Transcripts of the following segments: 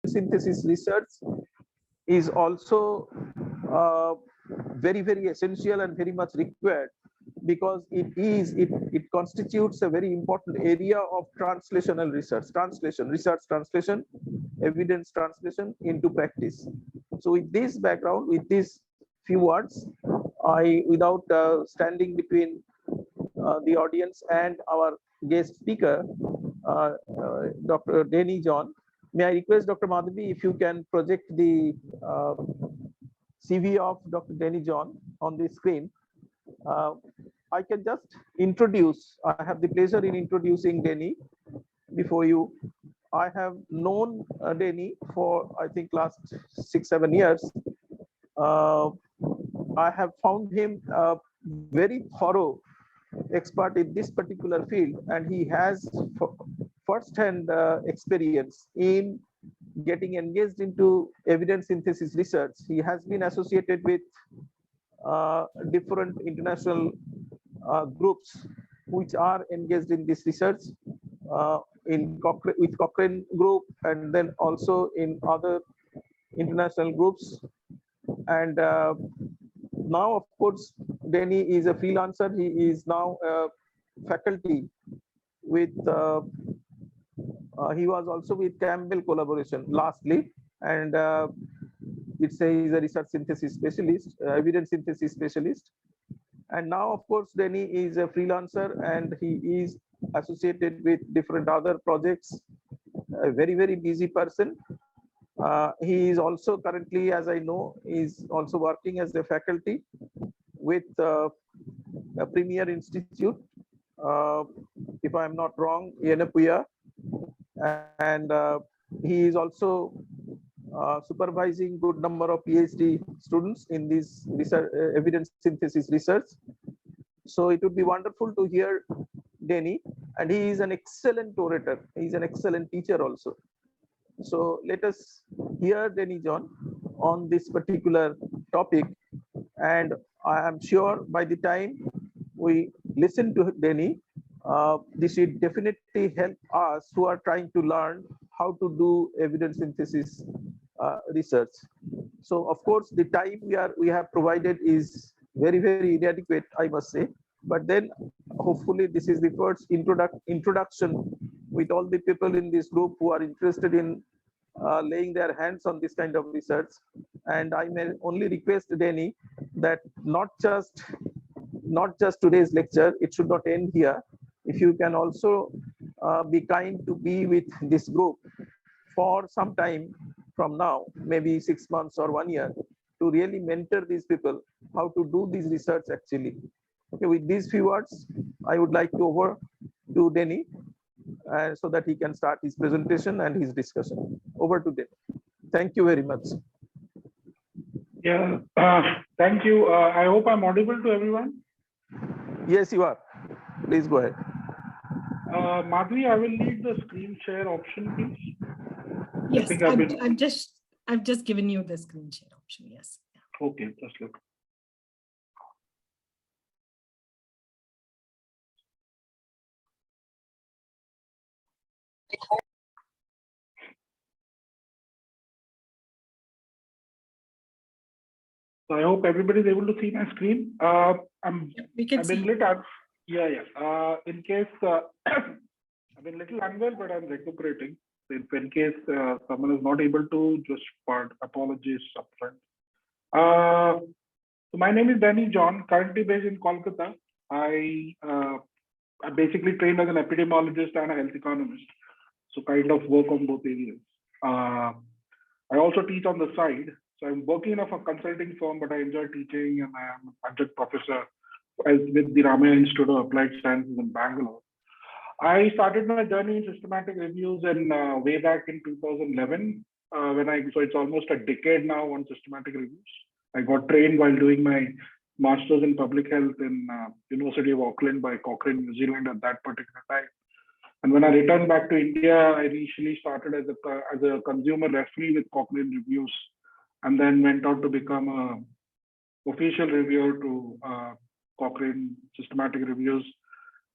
synthesis research is also very, very essential and very much required, because it constitutes a very important area of translational research, translation, evidence translation into practice. So with this background, with these few words, I, without standing between the audience and our guest speaker, Dr. Denny John, may I request Dr. Madhavi, if you can project the CV of Dr. Denny John on the screen. I can just introduce, I have the pleasure in introducing Denny before you. I have known Denny for, I think, last 6-7 years. I have found him very thorough expert in this particular field, and he has first-hand experience in getting engaged into evidence synthesis research. He has been associated with different international groups which are engaged in this research, with Cochrane Group, and then also in other international groups. And now, of course, Denny is a freelancer. He is now a faculty with, he was also with Campbell Collaboration lastly, and he's a research synthesis specialist, evidence synthesis specialist. And now, of course, Denny is a freelancer and he is associated with different other projects, a very, very busy person. He is also currently, as I know, is also working as a faculty with a premier institute, if I'm not wrong, Yenapuya. And he is also supervising good number of PhD students in this research, evidence synthesis research. So it would be wonderful to hear Denny, and he is an excellent orator. He is an excellent teacher also. So let us hear Denny John on this particular topic, and I am sure by the time we listen to Denny, this will definitely help us who are trying to learn how to do evidence synthesis research. So of course, the time we have provided is very, very inadequate, I must say. But then hopefully this is the first introduction with all the people in this group who are interested in laying their hands on this kind of research. And I may only request Denny that not just today's lecture, it should not end here. If you can also be kind to be with this group for some time from now, maybe 6 months or 1 year, to really mentor these people how to do this research actually. Okay, with these few words, I would like to over to Denny so that he can start his presentation and his discussion. Over to Denny. Thank you very much. Yeah, thank you. I hope I'm audible to everyone. Yes, you are. Please go ahead. Madhvi, I will need the screen share option, please. Yes, I've just given you the screen share option. Yes. Okay, just look. So I hope everybody is able to see my screen. We can see. In case I've been a little unwell, but I'm recuperating. So if in case someone is not able to, just apologies upfront. So my name is Denny John, currently based in Kolkata. I basically trained as an epidemiologist and a health economist. So kind of work on both areas. I also teach on the side. So I'm working in a consulting firm, but I enjoy teaching, and I am an adjunct professor with the Ramaya Institute of Applied Sciences in Bangalore. I started my journey in systematic reviews in way back in 2011. So it's almost a decade now on systematic reviews. I got trained while doing my master's in public health in University of Auckland by Cochrane, New Zealand at that particular time. And when I returned back to India, I initially started as a consumer referee with Cochrane Reviews, and then went on to become a official reviewer to Cochrane Systematic Reviews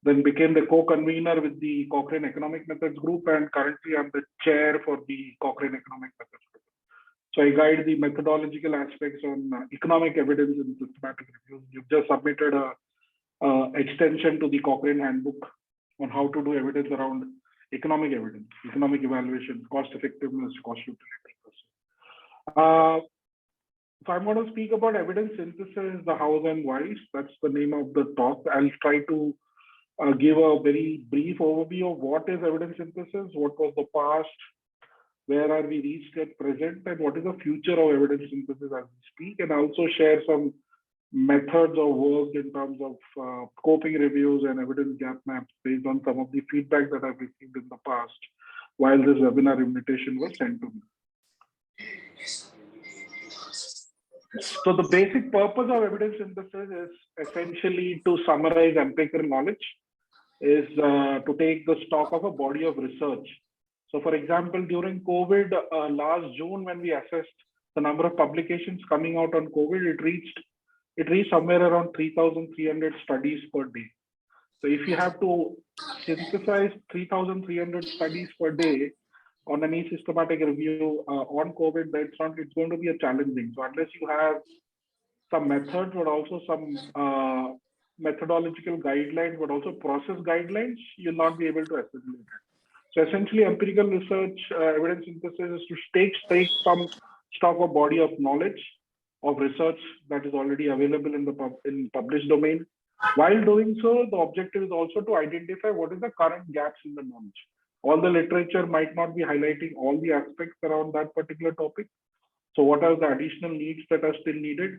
then became the co-convener with the Cochrane Economic Methods Group, and currently I'm the chair for the Cochrane Economic Methods Group. So I guide the methodological aspects on economic evidence in systematic reviews. You've just submitted a extension to the Cochrane handbook on how to do evidence around economic evidence, economic evaluation, cost effectiveness, cost utility. So I'm going to speak about evidence synthesis, the hows and whys. That's the name of the talk. I'll try to give a very brief overview of what is evidence synthesis, what was the past, where are we reached at present, and what is the future of evidence synthesis as we speak, and also share some methods of work in terms of scoping reviews and evidence gap maps based on some of the feedback that I've received in the past while this webinar invitation was sent to me. So the basic purpose of evidence synthesis is essentially to summarize empirical knowledge, is to take the stock of a body of research. So for example, during COVID, last June, when we assessed the number of publications coming out on COVID, it reached somewhere around 3,300 studies per day. So if you have to synthesize 3,300 studies per day on any systematic review on COVID, it's going to be a challenging. So unless you have some methods, but also some methodological guidelines, but also process guidelines, you'll not be able to assimilate it. So essentially, empirical research, evidence synthesis is to take some stock of body of knowledge of research that is already available in the published domain. While doing so, the objective is also to identify what is the current gaps in the knowledge. All the literature might not be highlighting all the aspects around that particular topic. So what are the additional needs that are still needed?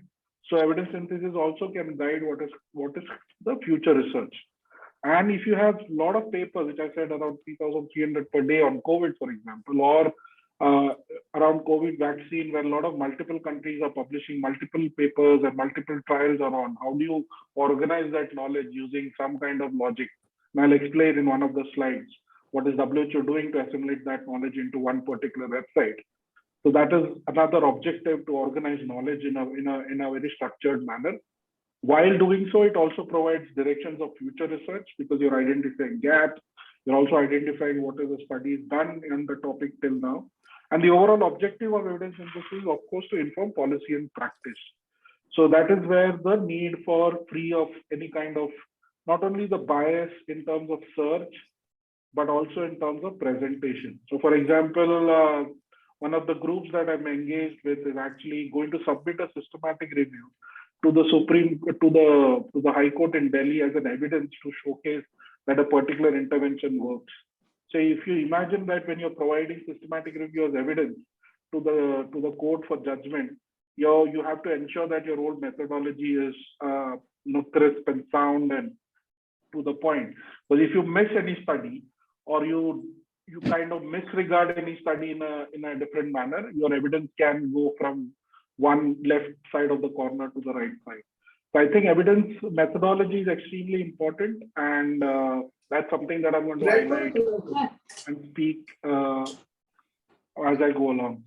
So evidence synthesis also can guide what is the future research. And if you have a lot of papers, which I said around 3,300 per day on COVID, for example, or around COVID vaccine, where a lot of multiple countries are publishing multiple papers and multiple trials are on, how do you organize that knowledge using some kind of logic? And I'll explain in one of the slides what is WHO doing to assimilate that knowledge into one particular website. So that is another objective, to organize knowledge in a very structured manner. While doing so, it also provides directions of future research, because you're identifying gaps. You're also identifying what is the studies done on the topic till now. And the overall objective of evidence synthesis is, of course, to inform policy and practice. So that is where the need for free of any kind of, not only the bias in terms of search, but also in terms of presentation. So for example, one of the groups that I'm engaged with is actually going to submit a systematic review to the High Court in Delhi as an evidence to showcase that a particular intervention works. So if you imagine that when you're providing systematic review as evidence to the court for judgment, you have to ensure that your own methodology is crisp and sound and to the point. But if you miss any study, or you kind of misregard any study in a different manner, your evidence can go from one left side of the corner to the right side. So I think evidence methodology is extremely important, and that's something that I'm going to highlight and speak as I go along.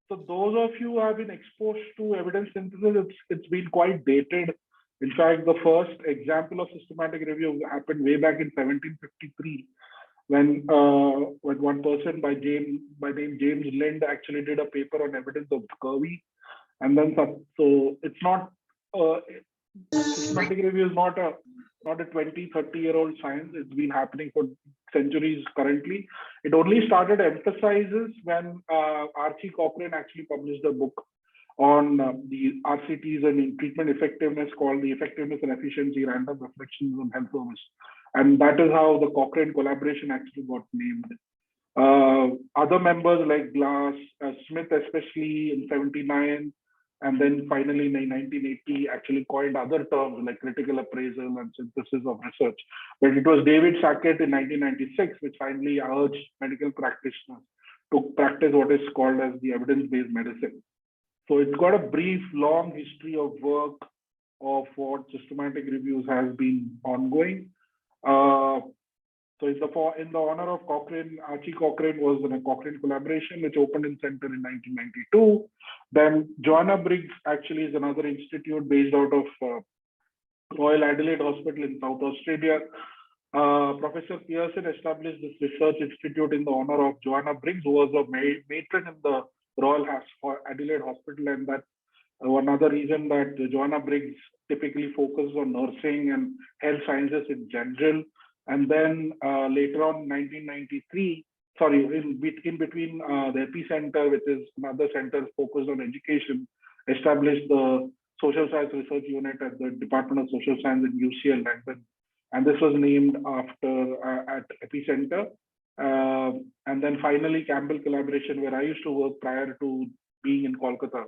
So those of you who have been exposed to evidence synthesis, it's been quite dated. In fact, the first example of systematic review happened way back in 1753, when one person by name James Lind actually did a paper on evidence of scurvy. And then so it's not systematic review is not a 20-30-year-old science. It's been happening for centuries currently. It only started emphasizes when Archie Cochrane actually published a book on the RCTs and treatment effectiveness, called the Effectiveness and Efficiency Random Reflections on Health Service. And that is how the Cochrane collaboration actually got named. Other members like Glass, Smith especially in 79, and then finally in 1980 actually coined other terms like critical appraisal and synthesis of research. But it was David Sackett in 1996 which finally urged medical practitioners to practice what is called as the evidence-based medicine. So it's got a brief, long history of work of what systematic reviews has been ongoing. So in the honor of Cochrane, Archie Cochrane was in a Cochrane collaboration which opened in Center in 1992. Then Joanna Briggs actually is another institute based out of Royal Adelaide Hospital in South Australia. Professor Pearson established this research institute in the honor of Joanna Briggs, who was a matron in the Royal Adelaide Hospital, and that another reason that Joanna Briggs typically focuses on nursing and health sciences in general. And then later on, 1993, sorry, in between the epicenter, which is another center focused on education, established the Social Science Research Unit at the Department of Social Science in UCL London. And this was named after at epicenter. And then finally, Campbell collaboration, where I used to work prior to being in Kolkata,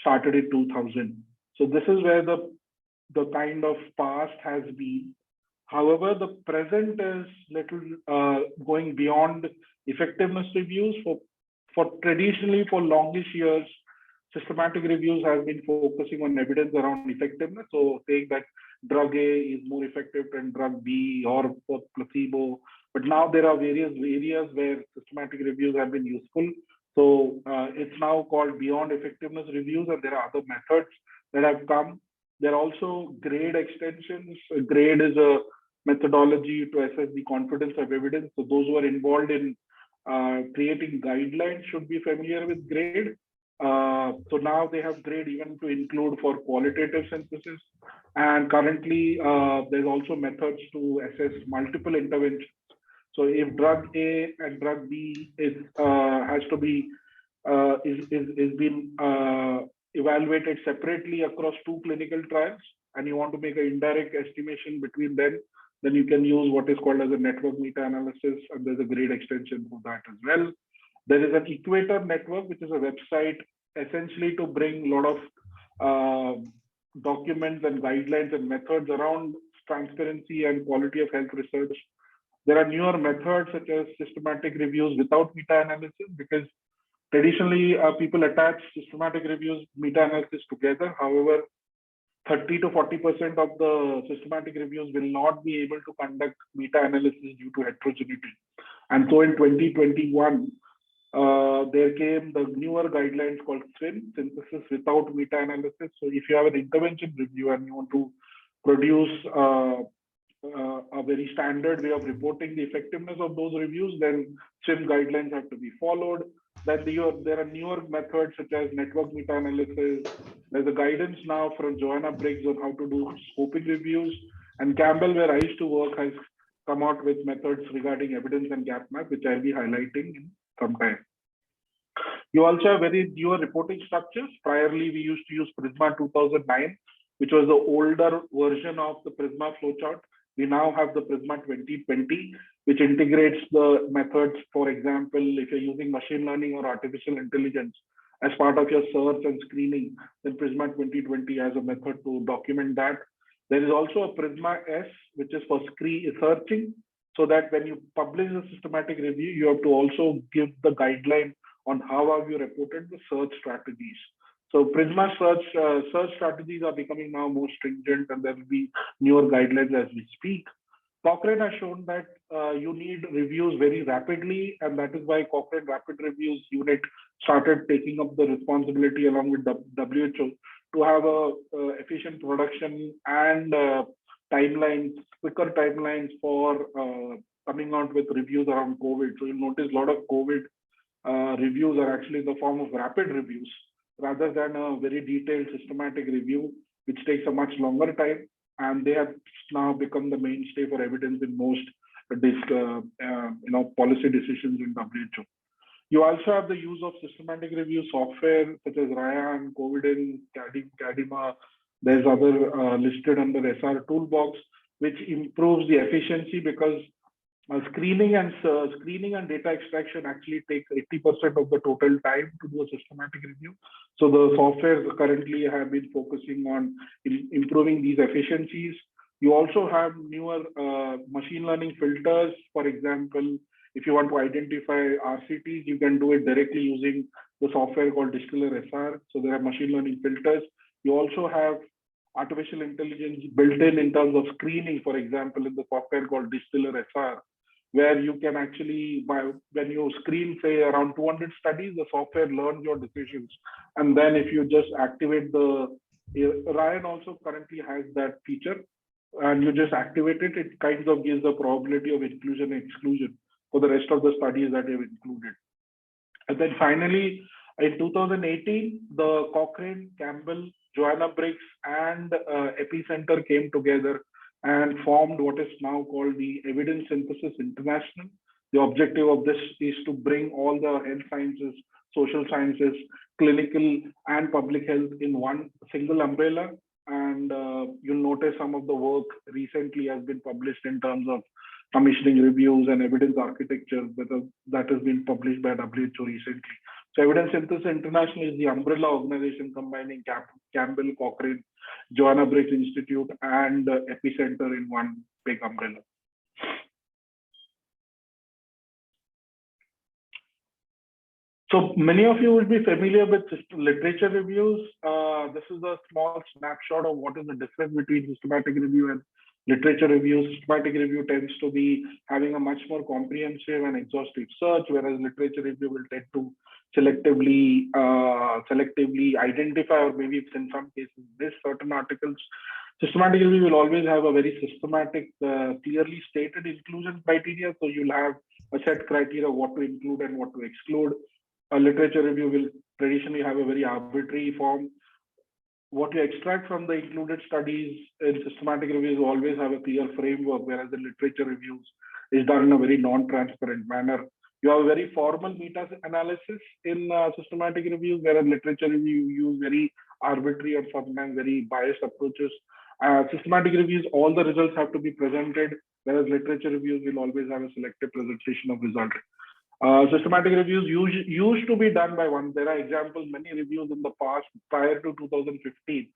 started in 2000. So this is where the kind of past has been. However, the present is little going beyond effectiveness reviews. For traditionally, for longish years, systematic reviews have been focusing on evidence around effectiveness. So saying that drug A is more effective than drug B or placebo. But now there are various areas where systematic reviews have been useful. So it's now called beyond effectiveness reviews, and there are other methods that have come. There are also grade extensions. Grade is a methodology to assess the confidence of evidence. So those who are involved in creating guidelines should be familiar with grade. So now they have grade even to include for qualitative synthesis. And currently, there's also methods to assess multiple interventions. So if drug A and drug B has to be is being evaluated separately across 2 clinical trials, and you want to make an indirect estimation between them, then you can use what is called as a network meta-analysis, and there's a grade extension for that as well. There is an Equator network, which is a website essentially to bring a lot of documents and guidelines and methods around transparency and quality of health research. There are newer methods such as systematic reviews without meta-analysis, because traditionally people attach systematic reviews, meta-analysis together. However, 30 to 40% of the systematic reviews will not be able to conduct meta-analysis due to heterogeneity. And so in 2021, there came the newer guidelines called SWIM, synthesis without meta-analysis. So if you have an intervention review and you want to produce a very standard way of reporting the effectiveness of those reviews, then SWIM guidelines have to be followed. Then there are newer methods such as network meta-analysis. There's a guidance now from Joanna Briggs on how to do scoping reviews. And Campbell, where I used to work, has come out with methods regarding evidence and gap map, which I'll be highlighting in some time. You also have very newer reporting structures. Priorly, we used to use Prisma 2009, which was the older version of the Prisma flowchart. We now have the Prisma 2020, which integrates the methods. For example, if you're using machine learning or artificial intelligence as part of your search and screening, then Prisma 2020 has a method to document that. There is also a Prisma S, which is for searching, so that when you publish a systematic review, you have to also give the guideline on how have you reported the search strategies. So Prisma search strategies are becoming now more stringent, and there will be newer guidelines as we speak. Cochrane has shown that you need reviews very rapidly, and that is why Cochrane Rapid Reviews Unit started taking up the responsibility along with WHO to have a efficient production and timelines, quicker timelines for coming out with reviews around COVID. So you'll notice a lot of COVID reviews are actually in the form of rapid reviews, rather than a very detailed systematic review, which takes a much longer time. And they have now become the mainstay for evidence in most policy decisions in WHO. You also have the use of systematic review software such as Ryan, Covidin, Cadima. There's other listed under SR Toolbox, which improves the efficiency, because screening and data extraction actually takes 80% of the total time to do a systematic review. So the softwares currently have been focusing on improving these efficiencies. You also have newer machine learning filters. For example, if you want to identify RCTs, you can do it directly using the software called Distiller SR. So there are machine learning filters. You also have artificial intelligence built in terms of screening, for example, in the software called Distiller SR, where you can actually, when you screen, say, around 200 studies, the software learns your decisions. And then if you just activate Ryan also currently has that feature. and you just activate it, it kind of gives the probability of inclusion and exclusion for the rest of the studies that you've included. And then finally, in 2018, the Cochrane, Campbell, Joanna Briggs, and Epicenter came together and formed what is now called the Evidence Synthesis International. The objective of this is to bring all the health sciences, social sciences, clinical, and public health in one single umbrella. And you'll notice some of the work recently has been published in terms of commissioning reviews and evidence architecture that has been published by WHO recently. So Evidence Synthesis International is the umbrella organization combining Campbell, Cochrane, Joanna Briggs Institute, and Epicenter in one big umbrella. So many of you will be familiar with literature reviews. This is a small snapshot of what is the difference between systematic review and literature review. Systematic review tends to be having a much more comprehensive and exhaustive search, whereas literature review will tend to selectively identify, or maybe in some cases miss certain articles. Systematic review will always have a very systematic, clearly stated inclusion criteria. So you'll have a set criteria what to include and what to exclude. A literature review will traditionally have a very arbitrary form. What you extract from the included studies in systematic reviews always have a clear framework, whereas the literature reviews is done in a very non-transparent manner. You have a very formal meta-analysis in systematic reviews, whereas literature review use very arbitrary or sometimes very biased approaches. Systematic reviews, all the results have to be presented, whereas literature reviews will always have a selective presentation of results. Systematic reviews used to be done by one. There are examples, many reviews in the past prior to 2015,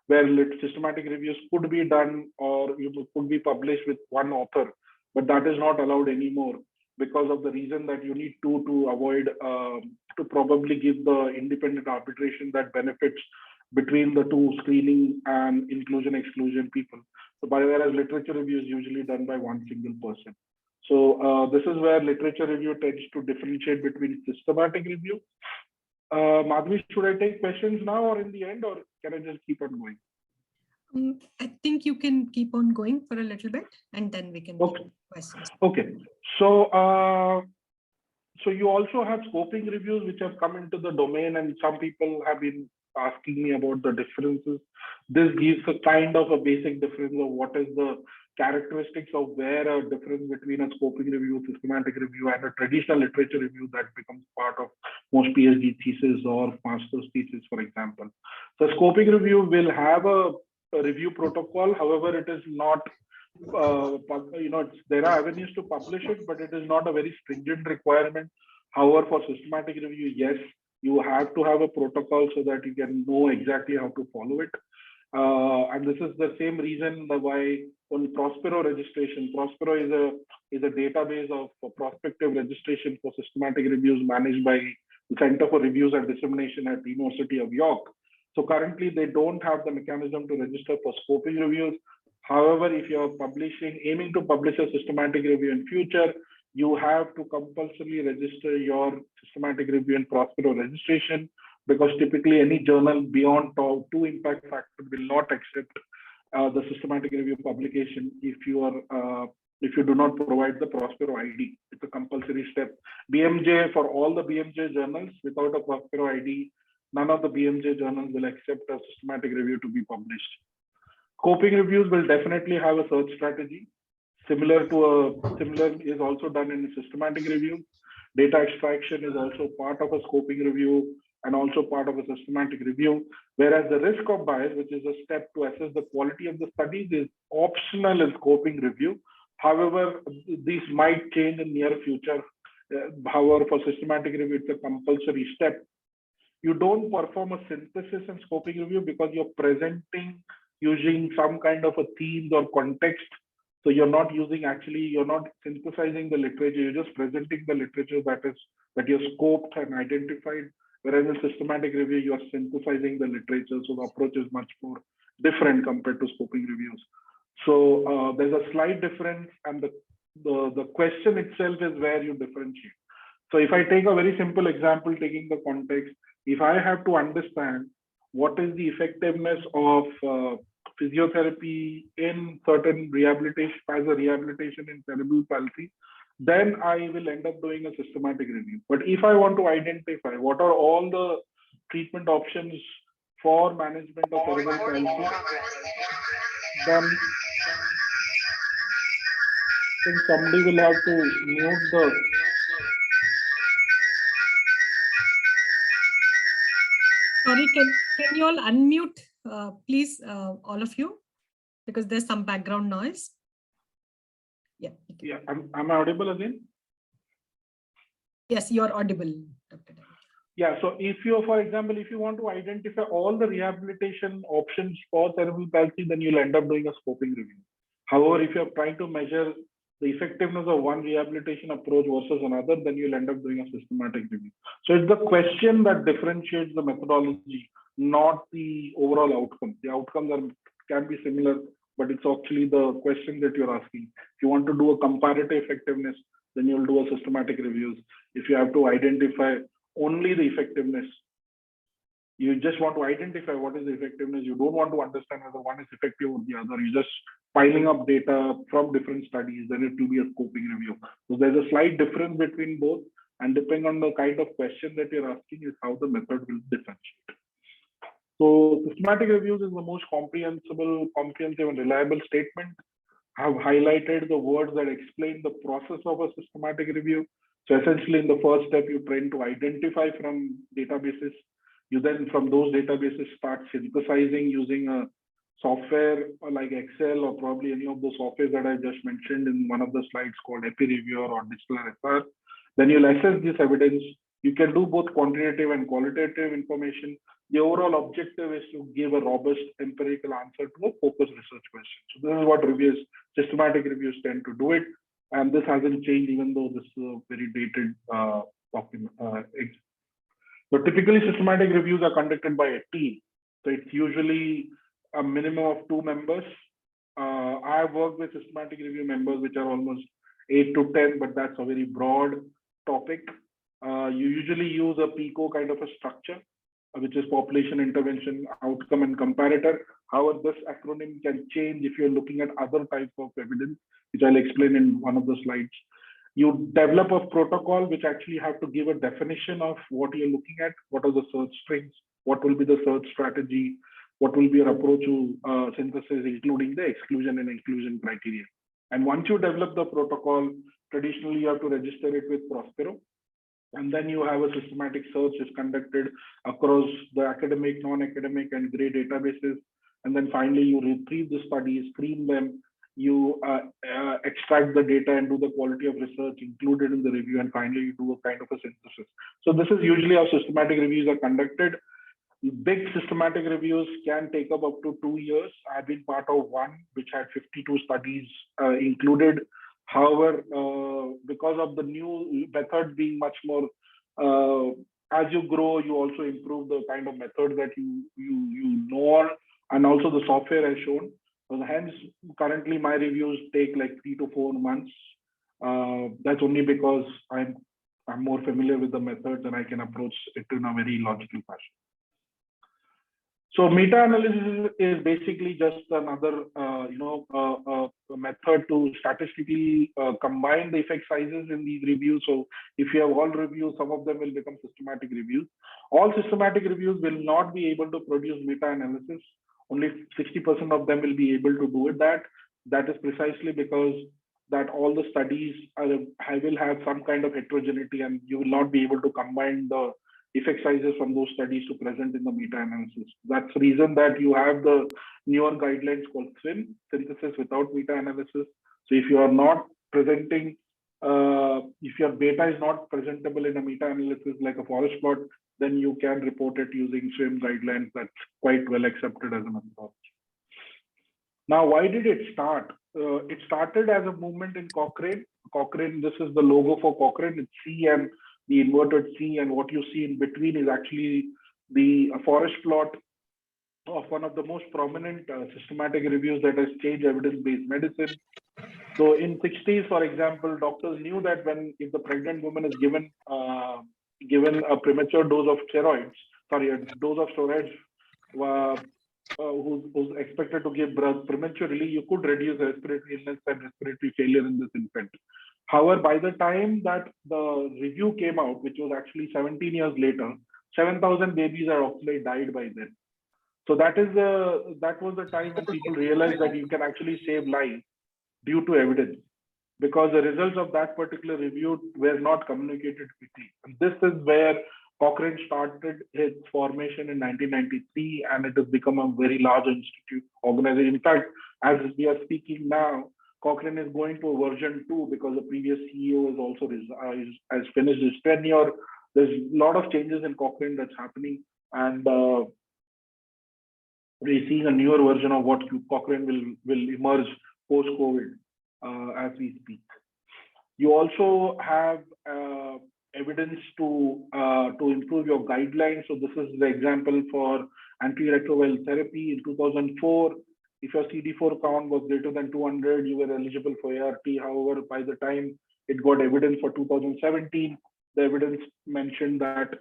where systematic reviews could be done or could be published with one author, but that is not allowed anymore because of the reason that you need to avoid, to probably give the independent arbitration that benefits between the two screening and inclusion exclusion people. So whereas literature review is usually done by one single person. So this is where literature review tends to differentiate between systematic review. Madhvi, should I take questions now or in the end, or can I just keep on going? I think you can keep on going for a little bit, and then we can take questions. Okay. So you also have scoping reviews which have come into the domain, and some people have been asking me about the differences. This gives a kind of a basic difference of what is the characteristics of where a difference between a scoping review, systematic review, and a traditional literature review that becomes part of most PhD thesis or master's thesis, for example. So scoping review will have a review protocol. However, it is not, there are avenues to publish it, but it is not a very stringent requirement. However, for systematic review, yes, you have to have a protocol so that you can know exactly how to follow it. And this is the same reason why on Prospero registration, Prospero is a database of prospective registration for systematic reviews managed by the Center for Reviews and Dissemination at the University of York. So currently they don't have the mechanism to register for scoping reviews. However, if you're aiming to publish a systematic review in future, you have to compulsorily register your systematic review in Prospero registration, because typically any journal beyond 2 impact factor will not accept the systematic review publication if you do not provide the Prospero ID. It's a compulsory step. BMJ, for all the BMJ journals, without a Prospero ID, none of the BMJ journals will accept a systematic review to be published. Scoping reviews will definitely have a search strategy. Similar is also done in systematic review. Data extraction is also part of a scoping review and also part of a systematic review, whereas the risk of bias, which is a step to assess the quality of the studies, is optional in scoping review. However, these might change in near future. However, for systematic review, it's a compulsory step. You don't perform a synthesis in scoping review because you're presenting using some kind of a themes or context. So you're not synthesizing the literature, you're just presenting the literature that you've scoped and identified. Whereas in systematic review, you are synthesizing the literature. So the approach is much more different compared to scoping reviews. So there's a slight difference, and the question itself is where you differentiate. So if I take a very simple example, taking the context, if I have to understand what is the effectiveness of physiotherapy in certain rehabilitation as a rehabilitation in cerebral palsy, then I will end up doing a systematic review. But if I want to identify what are all the treatment options for management of cerebral palsy, then I think somebody will have to mute the. Sorry, can you all unmute, please, all of you, because there's some background noise. Yeah. Yeah, am I audible again? Yes, you're audible, Dr. David. Yeah, so if you, for example, if you want to identify all the rehabilitation options for cerebral palsy, then you'll end up doing a scoping review. However, if you're trying to measure the effectiveness of one rehabilitation approach versus another, then you'll end up doing a systematic review. So it's the question that differentiates the methodology, not the overall outcome. The outcomes can be similar, but it's actually the question that you're asking. If you want to do a comparative effectiveness, then you'll do a systematic reviews. If you have to identify only the effectiveness, you just want to identify what is the effectiveness. You don't want to understand whether one is effective or the other. You're just piling up data from different studies, then it will be a scoping review. So there's a slight difference between both, and depending on the kind of question that you're asking is how the method will differentiate. So systematic reviews is the most comprehensive and reliable statement. I have highlighted the words that explain the process of a systematic review. So essentially in the first step, you try to identify from databases. You then from those databases start synthesizing using a software like Excel or probably any of the softwares that I just mentioned in one of the slides called EpiReviewer or Digital SR. Then you'll assess this evidence. You can do both quantitative and qualitative information. The overall objective is to give a robust empirical answer to a focused research question. So this is what reviews, systematic reviews tend to do it. And this hasn't changed even though this is a very dated document. So typically systematic reviews are conducted by a team. So it's usually a minimum of 2 members. I've worked with systematic review members, which are almost 8 to 10, but that's a very broad topic. You usually use a PICO kind of a structure, which is population intervention, outcome, and comparator. However, this acronym can change if you're looking at other types of evidence, which I'll explain in one of the slides. You develop a protocol which actually have to give a definition of what you're looking at, what are the search strings, what will be the search strategy, what will be your approach to synthesis, including the exclusion and inclusion criteria. And once you develop the protocol, traditionally you have to register it with Prospero. And then you have a systematic search is conducted across the academic, non-academic, and grey databases. And then finally you retrieve the studies, screen them, you extract the data and do the quality of research included in the review, and finally you do a kind of a synthesis. So this is usually how systematic reviews are conducted. Big systematic reviews can take up to 2 years. I've been part of one which had 52 studies included. However, because of the new method being much more, as you grow, you also improve the kind of method that you know, and also the software has shown. So hence, currently my reviews take like 3 to 4 months. That's only because I'm more familiar with the methods and I can approach it in a very logical fashion. So meta-analysis is basically just another, method to statistically combine the effect sizes in these reviews. So if you have all reviews, some of them will become systematic reviews. All systematic reviews will not be able to produce meta-analysis. Only 60% of them will be able to do it. That is precisely because that all the studies will have some kind of heterogeneity, and you will not be able to combine the effect sizes from those studies to present in the meta-analysis. That's the reason that you have the newer guidelines called SWIM, synthesis without meta-analysis. So if you are not presenting, if your data is not presentable in a meta-analysis like a forest plot, then you can report it using SWIM guidelines. That's quite well accepted as a methodology. Now, why did it start? It started as a movement in Cochrane. Cochrane, this is the logo for Cochrane. It's C and the inverted C, and what you see in between is actually the forest plot of one of the most prominent systematic reviews that has changed evidence-based medicine. So in 60s, for example, doctors knew that if the pregnant woman is given a premature dose of steroids, a dose of steroids who's expected to give birth prematurely, you could reduce respiratory illness and respiratory failure in this infant. However, by the time that the review came out, which was actually 17 years later, 7,000 babies are actually died by then. So that was the time when people realized that you can actually save lives due to evidence, because the results of that particular review were not communicated quickly. And this is where Cochrane started its formation in 1993, and it has become a very large institute organization. In fact, as we are speaking now, Cochrane is going to a version 2 because the previous CEO is also has finished his tenure. There's a lot of changes in Cochrane that's happening, and we're seeing a newer version of what Cochrane will emerge post-COVID as we speak. You also have evidence to improve your guidelines. So this is the example for antiretroviral therapy in 2004. If your CD4 count was greater than 200, you were eligible for ART. However, by the time it got evidence for 2017, the evidence mentioned that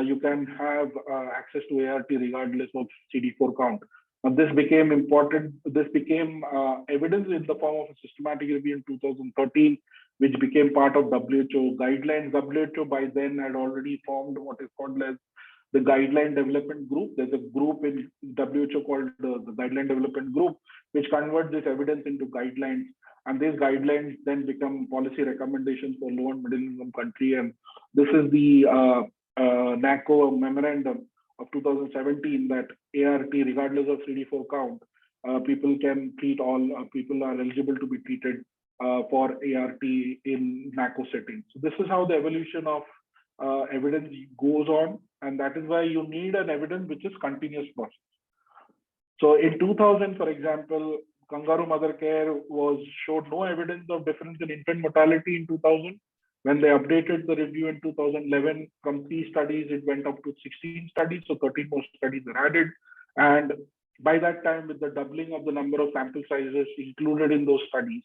you can have access to ART regardless of CD4 count. And this became important. This became evidence in the form of a systematic review in 2013, which became part of WHO guidelines. WHO by then had already formed what is called as the Guideline Development Group. There's a group in WHO called the Guideline Development Group, which converts this evidence into guidelines. And these guidelines then become policy recommendations for low and middle income country. And this is the NACO memorandum of 2017 that ART, regardless of CD4 count, people can treat people are eligible to be treated for ART in NACO settings. So this is how the evolution of evidence goes on, and that is why you need an evidence which is continuous process. So in 2000, for example, kangaroo mother care showed no evidence of difference in infant mortality in 2000. When they updated the review in 2011, from 3 studies, it went up to 16 studies. So 13 more studies were added. And by that time, with the doubling of the number of sample sizes included in those studies,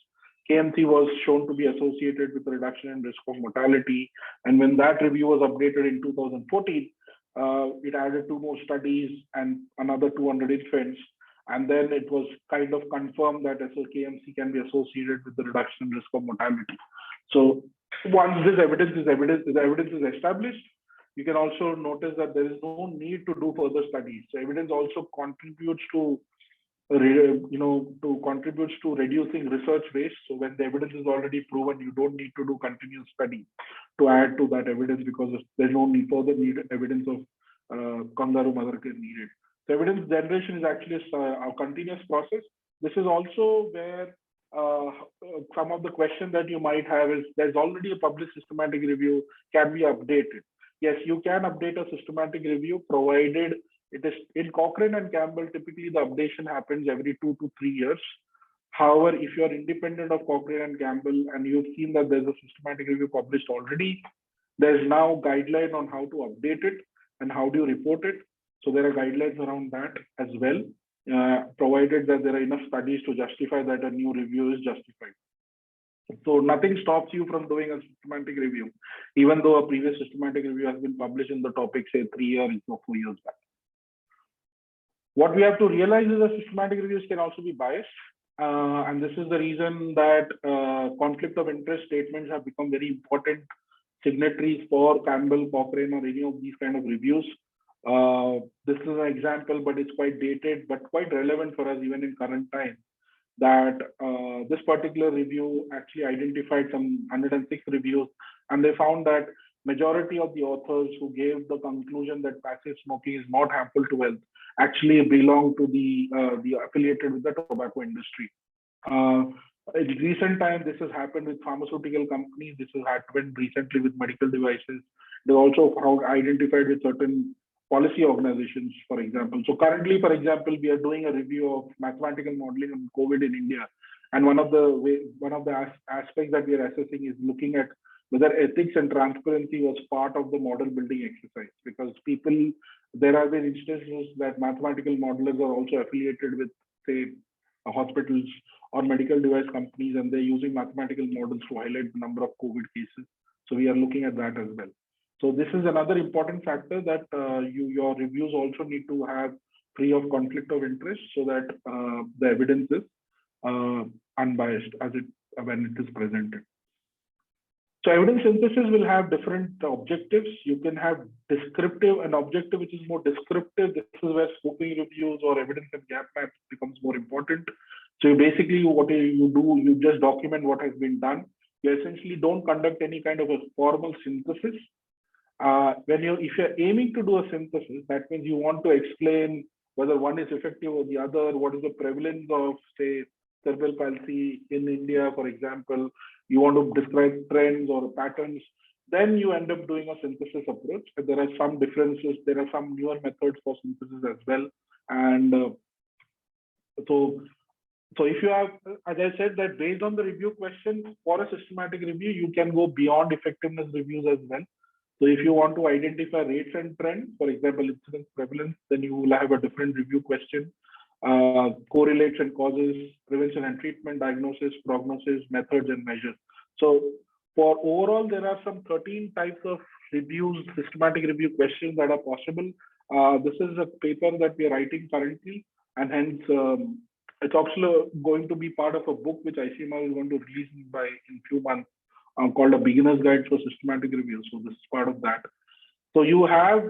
KMC was shown to be associated with a reduction in risk of mortality. And when that review was updated in 2014, it added 2 more studies and another 200 infants. And then it was kind of confirmed that KMC can be associated with the reduction in risk of mortality. So once this evidence is established, you can also notice that there is no need to do further studies. So evidence also contributes to reducing research waste. So when the evidence is already proven, you don't need to do continuous study to add to that evidence, because there's no further evidence of kangaroo mother care needed. So evidence generation is actually a continuous process. This is also where some of the questions that you might have is, there's already a published systematic review, can be updated? Yes, you can update a systematic review, provided it is in Cochrane and Campbell. Typically the updation happens every 2 to 3 years. However, if you're independent of Cochrane and Campbell and you've seen that there's a systematic review published already, there's now guideline on how to update it and how do you report it. So there are guidelines around that as well, provided that there are enough studies to justify that a new review is justified. So nothing stops you from doing a systematic review, even though a previous systematic review has been published in the topic, say 3 years or 4 years back. What we have to realize is that systematic reviews can also be biased. And this is the reason that conflict of interest statements have become very important signatories for Campbell, Cochrane, or any of these kind of reviews. This is an example, but it's quite dated, but quite relevant for us even in current time, that this particular review actually identified some 106 reviews, and they found that majority of the authors who gave the conclusion that passive smoking is not harmful to health actually belong to the affiliated with the tobacco industry. In recent time, this has happened with pharmaceutical companies. This has happened recently with medical devices. They also identified with certain policy organizations, for example. So currently, for example, we are doing a review of mathematical modeling on COVID in India. And one of the aspects that we are assessing is looking at whether ethics and transparency was part of the model building exercise, because there have been instances that mathematical modelers are also affiliated with, say, hospitals or medical device companies, and they're using mathematical models to highlight the number of COVID cases. So we are looking at that as well. So this is another important factor, that your reviews also need to have free of conflict of interest, so that the evidence is unbiased when it is presented. So evidence synthesis will have different objectives. You can have descriptive and objective, which is more descriptive. This is where scoping reviews or evidence and gap maps becomes more important. So basically what you do, you just document what has been done. You essentially don't conduct any kind of a formal synthesis. If you're aiming to do a synthesis, that means you want to explain whether one is effective or the other, what is the prevalence of, say, cerebral palsy in India, for example, you want to describe trends or patterns, then you end up doing a synthesis approach. There are some differences, there are some newer methods for synthesis as well. And so if you have, as I said, that based on the review questions for a systematic review, you can go beyond effectiveness reviews as well. So if you want to identify rates and trends, for example, incidence prevalence, then you will have a different review question. Correlates and causes, prevention and treatment, diagnosis, prognosis, methods and measures. So for overall, there are some 13 types of reviews, systematic review questions that are possible. This is a paper that we are writing currently, and hence it's also going to be part of a book which ICMR is going to release in few months, called A Beginner's Guide for Systematic Review. So this is part of that. So you have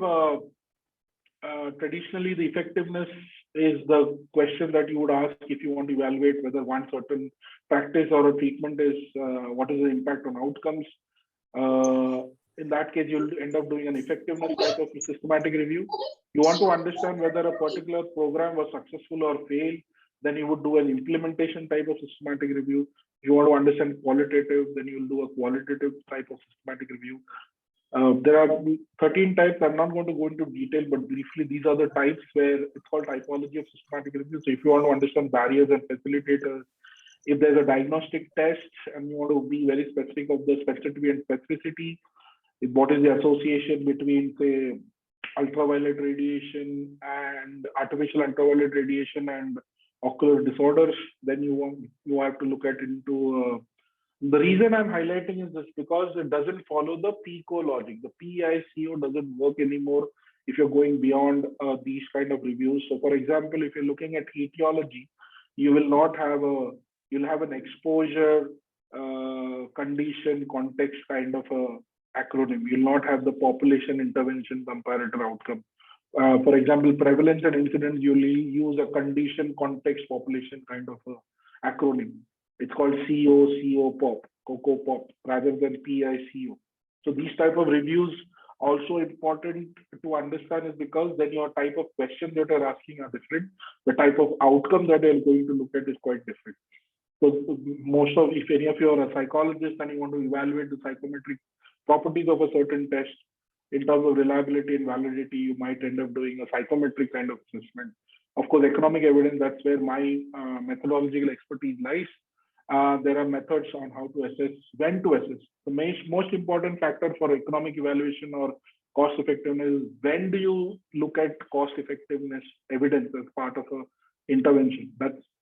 traditionally the effectiveness is the question that you would ask if you want to evaluate whether one certain practice or a treatment is, what is the impact on outcomes. In that case, you'll end up doing an effectiveness type of systematic review. You want to understand whether a particular program was successful or failed, then you would do an implementation type of systematic review. If you want to understand qualitative, then you'll do a qualitative type of systematic review. There are 13 types. I'm not going to go into detail, but briefly, these are the types where it's called typology of systematic review. So if you want to understand barriers and facilitators, if there's a diagnostic test and you want to be very specific of the specificity and specificity, what is the association between, say, ultraviolet radiation and artificial ultraviolet radiation and ocular disorders, then you have to look at into the reason I'm highlighting is this because it doesn't follow the PICO logic. The PICO doesn't work anymore if you're going beyond these kind of reviews. So for example, if you're looking at etiology, you will not have you'll have an exposure, condition, context kind of a acronym. You'll not have the population intervention comparator outcome. For example, prevalence and incidence, you'll use a condition, context, population kind of a acronym. It's called CO, COCO POP, rather than PICO. So these type of reviews also important to understand is because then your type of questions that you're asking are different. The type of outcome that you're going to look at is quite different. So if any of you are a psychologist and you want to evaluate the psychometric properties of a certain test in terms of reliability and validity, you might end up doing a psychometric kind of assessment. Of course, economic evidence, that's where my methodological expertise lies. There are methods on how to assess, when to assess. The most important factor for economic evaluation or cost effectiveness is when do you look at cost effectiveness evidence as part of an intervention.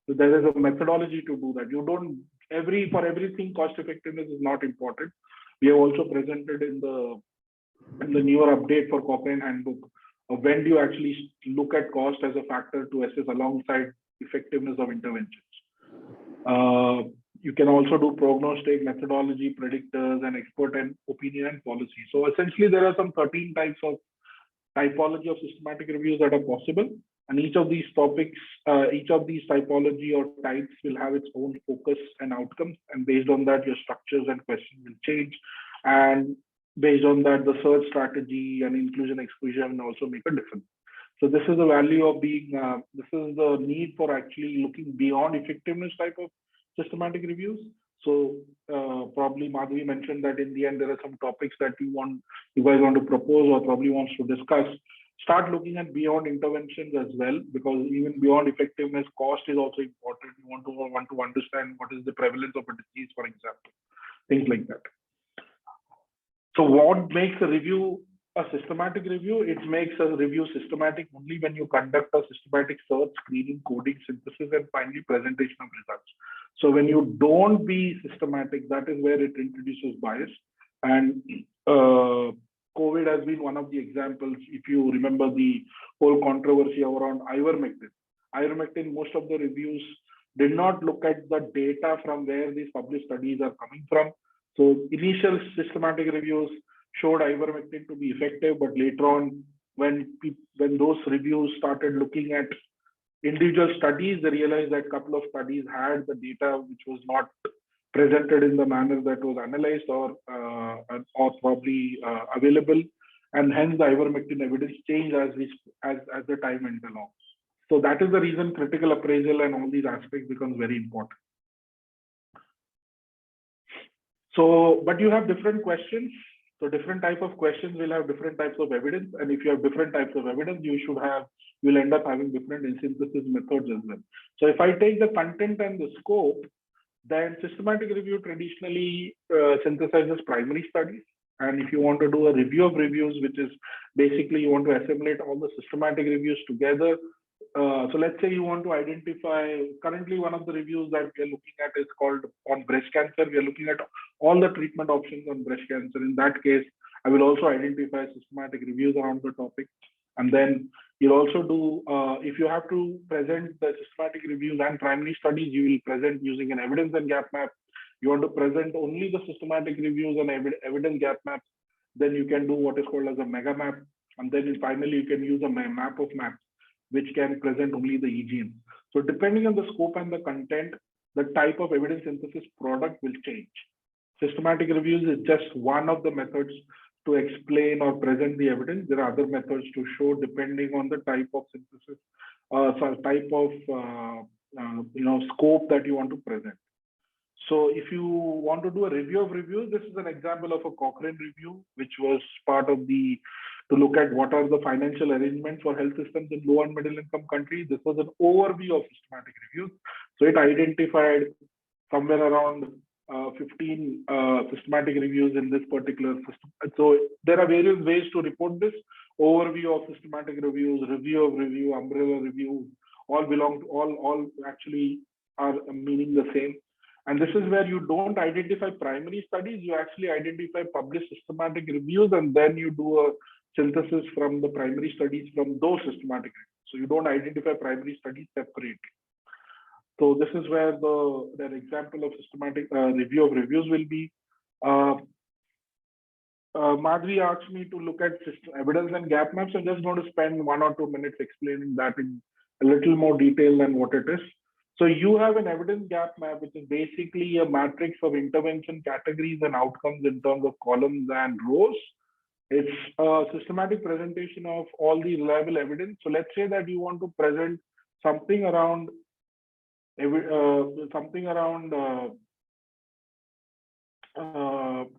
There is a methodology to do that. You don't, for everything, cost effectiveness is not important. We have also presented in the newer update for Cochrane Handbook, when do you actually look at cost as a factor to assess alongside effectiveness of interventions. You can also do prognostic, methodology, predictors, and expert and opinion and policy. So essentially, there are some 13 types of typology of systematic reviews that are possible. And each of these topics, each of these typology or types will have its own focus and outcomes. And based on that, your structures and questions will change. And based on that, the search strategy and inclusion exclusion will also make a difference. So this is the value of being, this is the need for actually looking beyond effectiveness type of systematic reviews. So probably Madhavi mentioned that in the end, there are some topics that you guys want to propose or probably wants to discuss. Start looking at beyond interventions as well, because even beyond effectiveness, cost is also important. You want to understand what is the prevalence of a disease, for example, things like that. So what makes a review a systematic review? It makes a review systematic only when you conduct a systematic search, screening, coding, synthesis, and finally presentation of results. So when you don't be systematic, that is where it introduces bias. And COVID has been one of the examples. If you remember the whole controversy around ivermectin. Ivermectin, most of the reviews did not look at the data from where these published studies are coming from. So initial systematic reviews showed ivermectin to be effective, but later on, when those reviews started looking at individual studies, they realized that a couple of studies had the data which was not presented in the manner that was analyzed or probably available, and hence the ivermectin evidence changed as the time went along. So that is the reason critical appraisal and all these aspects becomes very important. So, but you have different questions. So different type of questions will have different types of evidence, and if you have different types of evidence, you'll end up having different synthesis methods as well. So if I take the content and the scope, then systematic review traditionally synthesizes primary studies. And if you want to do a review of reviews, which is basically you want to assimilate all the systematic reviews together. So let's say you want to identify, currently one of the reviews that we are looking at is called on breast cancer. We are looking at all the treatment options on breast cancer. In that case, I will also identify systematic reviews around the topic. And then you'll also do, if you have to present the systematic reviews and primary studies, you will present using an evidence and gap map. You want to present only the systematic reviews and evidence gap maps, then you can do what is called as a mega map. And then finally, you can use a map of maps, which can present only the EGM. So depending on the scope and the content, the type of evidence synthesis product will change. Systematic reviews is just one of the methods to explain or present the evidence. There are other methods to show depending on the type of synthesis, type of scope that you want to present. So if you want to do a review of reviews, this is an example of a Cochrane review, which was part of to look at what are the financial arrangements for health systems in low and middle income countries. This was an overview of systematic reviews. So it identified somewhere around 15 systematic reviews in this particular system. So there are various ways to report this. Overview of systematic reviews, review of review, umbrella review, all actually are meaning the same. And this is where you don't identify primary studies, you actually identify published systematic reviews, and then you do a synthesis from the primary studies from those systematic reviews. So you don't identify primary studies separately. So this is where the example of systematic review of reviews will be. Madhuri asked me to look at evidence and gap maps. I'm just going to spend 1 or 2 minutes explaining that in a little more detail than what it is. So you have an evidence gap map, which is basically a matrix of intervention categories and outcomes in terms of columns and rows. It's a systematic presentation of all the reliable evidence. So let's say that you want to present something around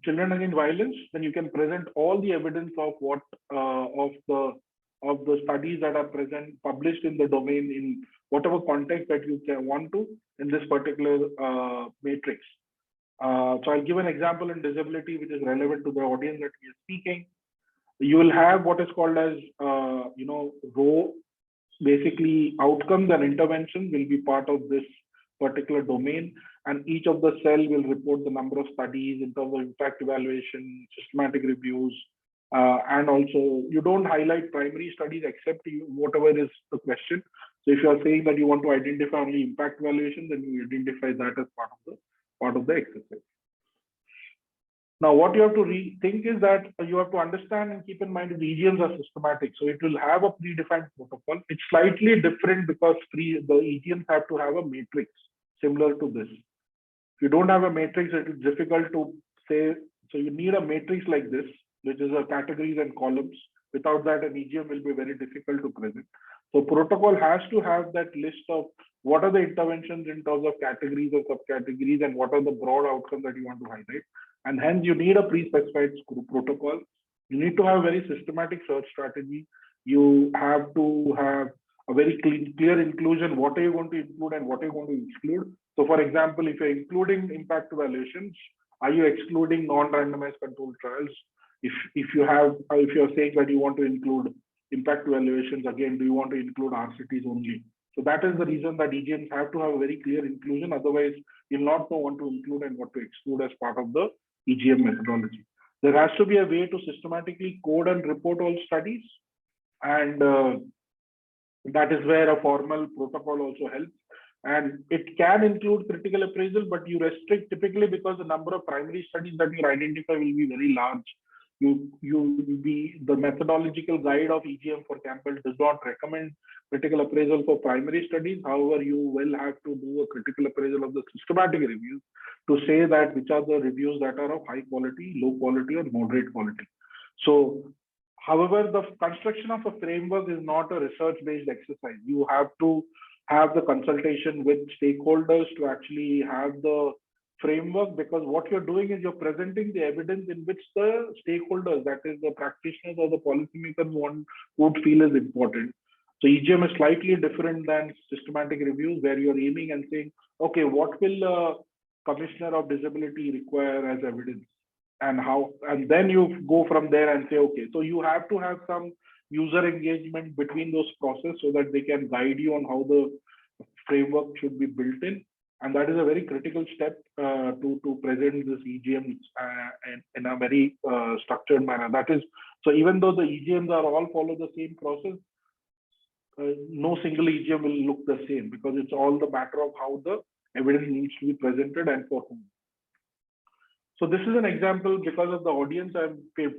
children against violence, then you can present all the evidence of what of the studies that are published in the domain in whatever context that you can want to in this particular matrix. So I'll give an example in disability, which is relevant to the audience that we are speaking. You will have what is called as row. Basically, outcomes and interventions will be part of this particular domain, and each of the cell will report the number of studies in terms of impact evaluation, systematic reviews, and also you don't highlight primary studies except whatever is the question. So if you are saying that you want to identify only impact evaluation, then you identify that as part of the exercise. Now, what you have to think is that you have to understand and keep in mind that EGMs are systematic. So it will have a predefined protocol. It's slightly different because the EGMs have to have a matrix similar to this. If you don't have a matrix, it is difficult to say. So you need a matrix like this, which is a categories and columns. Without that, an EGM will be very difficult to present. So protocol has to have that list of what are the interventions in terms of categories or subcategories and what are the broad outcomes that you want to highlight. And hence you need a pre-specified protocol. You need to have a very systematic search strategy. You have to have a very clear inclusion. What are you going to include and what are you going to exclude? So for example, if you're including impact evaluations, are you excluding non-randomized controlled trials? If you're saying that you want to include impact evaluations, again, do you want to include RCTs only? So that is the reason that EGMs have to have a very clear inclusion. Otherwise, you'll not know what to include and what to exclude as part of the EGM methodology. There has to be a way to systematically code and report all studies, and that is where a formal protocol also helps. And it can include critical appraisal, but you restrict typically because the number of primary studies that you identify will be very large. The methodological guide of EGM for Campbell does not recommend critical appraisal for primary studies. However, you will have to do a critical appraisal of the systematic reviews to say that which are the reviews that are of high quality, low quality, or moderate quality. So, however, the construction of a framework is not a research-based exercise. You have to have the consultation with stakeholders to actually have the framework, because what you're doing is you're presenting the evidence in which the stakeholders, that is the practitioners or the policymakers, would feel is important. So EGM is slightly different than systematic reviews, where you're aiming and saying, okay, what will a commissioner of disability require as evidence, and how, and then you go from there and say, okay, so you have to have some user engagement between those processes so that they can guide you on how the framework should be built in. And that is a very critical step to present this EGM in a very structured manner. That is, so even though the EGMs are all follow the same process, no single EGM will look the same, because it's all the matter of how the evidence needs to be presented and for whom. So this is an example, because of the audience, I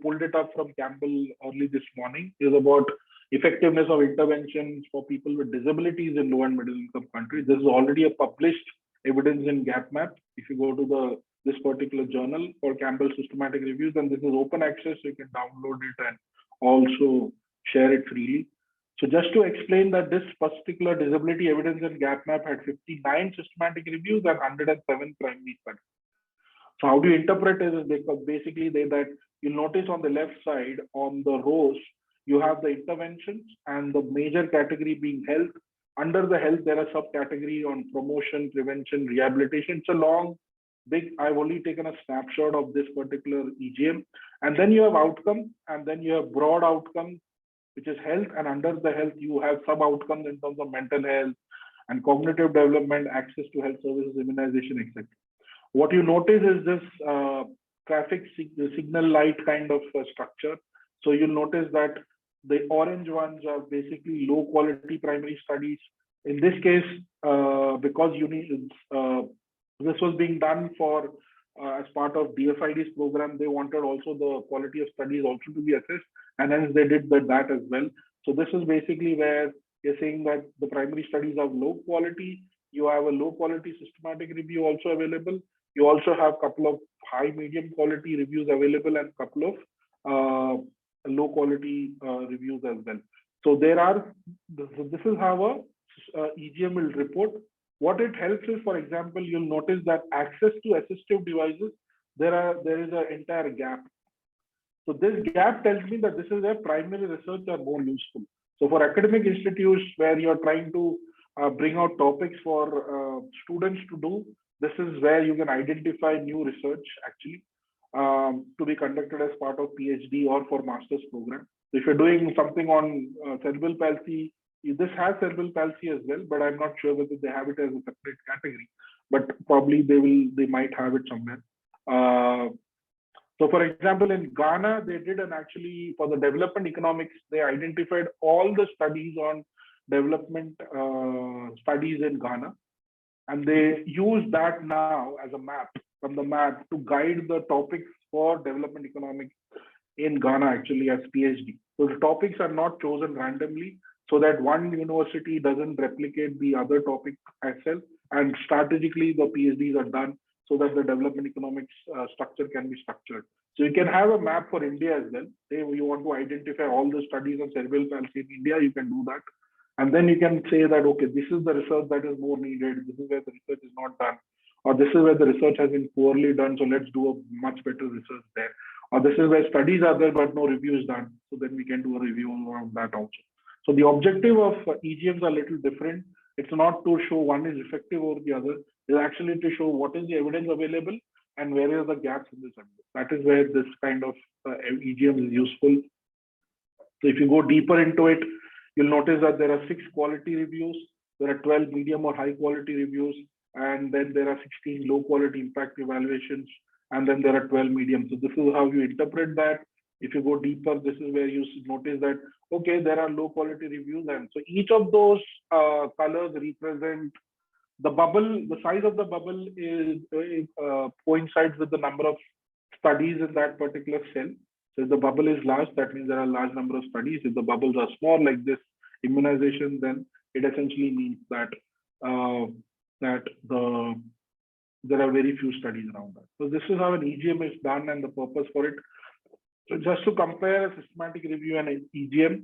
pulled it up from Campbell early this morning, is about effectiveness of interventions for people with disabilities in low and middle income countries. This is already a published evidence in GapMap. If you go to this particular journal for Campbell systematic reviews, and this is open access, so you can download it and also share it freely. So just to explain that this particular disability evidence in GapMap had 59 systematic reviews and 107 primary studies. So how do you interpret it? Is because basically that you'll notice on the left side on the rows, you have the interventions and the major category being health. Under the health, there are subcategory on promotion, prevention, rehabilitation. It's a long, big, I've only taken a snapshot of this particular EGM. And then you have outcome, and then you have broad outcome, which is health. And under the health, you have sub outcomes in terms of mental health and cognitive development, access to health services, immunization, etc. What you notice is this traffic signal light kind of structure. So you'll notice that the orange ones are basically low quality primary studies. In this case, because this was being done for as part of DFID's program, they wanted also the quality of studies also to be assessed, and hence they did that as well. So this is basically where you're saying that the primary studies are low quality. You have a low quality systematic review also available. You also have a couple of high medium quality reviews available and a couple of low quality reviews as well. So this is how a EGM will report. What it helps is, for example, you'll notice that access to assistive devices, there is an entire gap. So this gap tells me that this is where primary research are more useful. So for academic institutes where you're trying to bring out topics for students to do, this is where you can identify new research actually to be conducted as part of PhD or for master's program. So if you're doing something on cerebral palsy, this has cerebral palsy as well, but I'm not sure whether they have it as a separate category, but probably they might have it somewhere. So for example, in Ghana, they did actually for the development economics, they identified all the studies on development studies in Ghana. And they use that now as a map, from the map to guide the topics for development economics in Ghana actually as PhD. So the topics are not chosen randomly so that one university doesn't replicate the other topic itself, and strategically the PhDs are done so that the development economics structure can be structured. So you can have a map for India as well. Say you want to identify all the studies on cerebral palsy in India, you can do that. And then you can say that, okay, this is the research that is more needed. This is where the research is not done. Or this is where the research has been poorly done. So let's do a much better research there. Or this is where studies are there, but no review is done. So then we can do a review around that also. So the objective of EGMs are a little different. It's not to show one is effective over the other. It's actually to show what is the evidence available and where are the gaps in this evidence. That is where this kind of EGM is useful. So if you go deeper into it, you'll notice that there are 6 quality reviews, there are 12 medium or high quality reviews, and then there are 16 low quality impact evaluations, and then there are 12 mediums. So this is how you interpret that. If you go deeper, this is where you notice that, okay, there are low quality reviews. And so each of those colors represent the bubble. The size of the bubble is coincides with the number of studies in that particular cell. So if the bubble is large, that means there are a large number of studies. If the bubbles are small, like this immunization, then it essentially means that there are very few studies around that. So this is how an EGM is done and the purpose for it. So just to compare a systematic review and an EGM,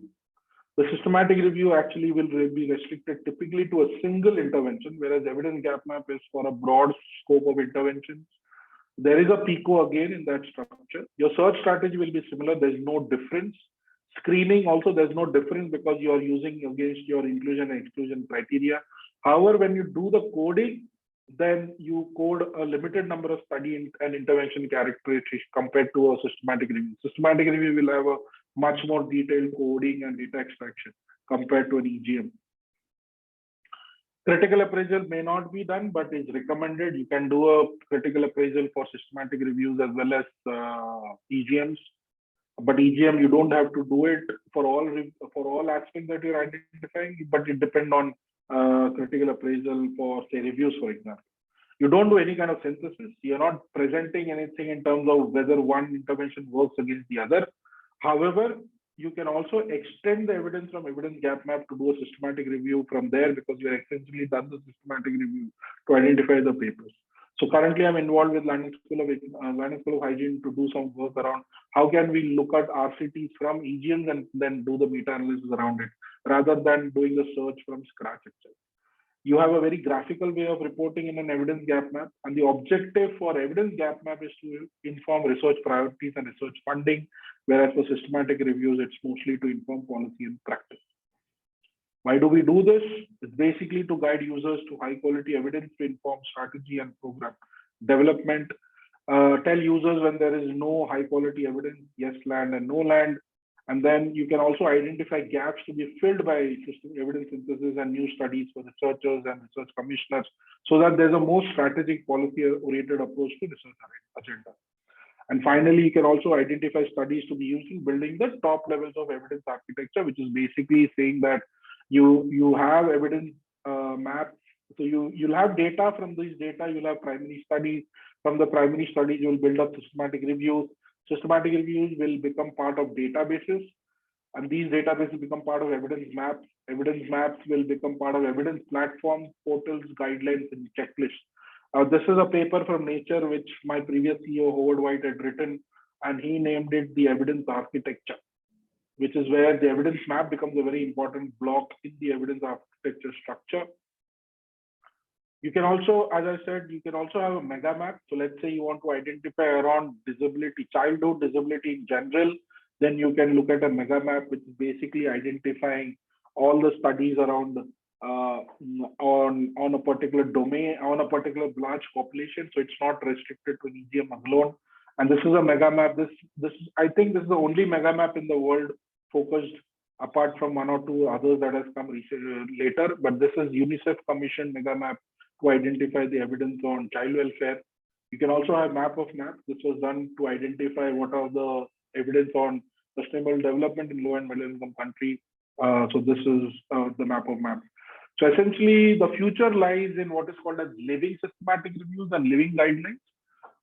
the systematic review actually will be restricted typically to a single intervention, whereas evidence gap map is for a broad scope of interventions. There is a PICO again in that structure. Your search strategy will be similar. There's no difference. Screening also, there's no difference because you are using against your inclusion and exclusion criteria. However, when you do the coding, then you code a limited number of study and intervention characteristics compared to a systematic review. Systematic review will have a much more detailed coding and data extraction compared to an EGM. Critical appraisal may not be done, but is recommended. You can do a critical appraisal for systematic reviews as well as EGMs. But EGM, you don't have to do it for all aspects that you're identifying, but it depends on critical appraisal for, say, reviews, for example. You don't do any kind of synthesis. You're not presenting anything in terms of whether one intervention works against the other. However, you can also extend the evidence from evidence gap map to do a systematic review from there, because you're essentially done the systematic review to identify the papers. So currently I'm involved with London School of Hygiene to do some work around how can we look at RCTs from EGMs and then do the meta-analysis around it, rather than doing the search from scratch itself. You have a very graphical way of reporting in an evidence gap map, and the objective for evidence gap map is to inform research priorities and research funding, whereas for systematic reviews, it's mostly to inform policy and practice. Why do we do this? It's basically to guide users to high quality evidence to inform strategy and program development. Tell users when there is no high quality evidence, yes land and no land. And then you can also identify gaps to be filled by evidence synthesis and new studies for researchers and research commissioners, so that there's a more strategic policy oriented approach to research agenda. And finally, you can also identify studies to be used in building the top levels of evidence architecture, which is basically saying that you have evidence maps. So you'll have data. From these data, you'll have primary studies. From the primary studies, you'll build up systematic reviews. Systematic reviews will become part of databases, and these databases become part of evidence maps. Evidence maps will become part of evidence platforms, portals, guidelines, and checklists. This is a paper from Nature, which my previous CEO, Howard White, had written, and he named it the evidence architecture, which is where the evidence map becomes a very important block in the evidence architecture structure. You can also, as I said, you can also have a mega map. So let's say you want to identify around disability, childhood disability in general, then you can look at a mega map, which is basically identifying all the studies around on a particular domain, on a particular large population. So it's not restricted to an EGM alone. And this is a mega map. I think this is the only mega map in the world focused, apart from one or two others that has come later. But this is UNICEF commissioned mega map to identify the evidence on child welfare. You can also have map of maps. This was done to identify what are the evidence on sustainable development in low and middle income country. So this is the map of maps. So essentially, the future lies in what is called as living systematic reviews and living guidelines.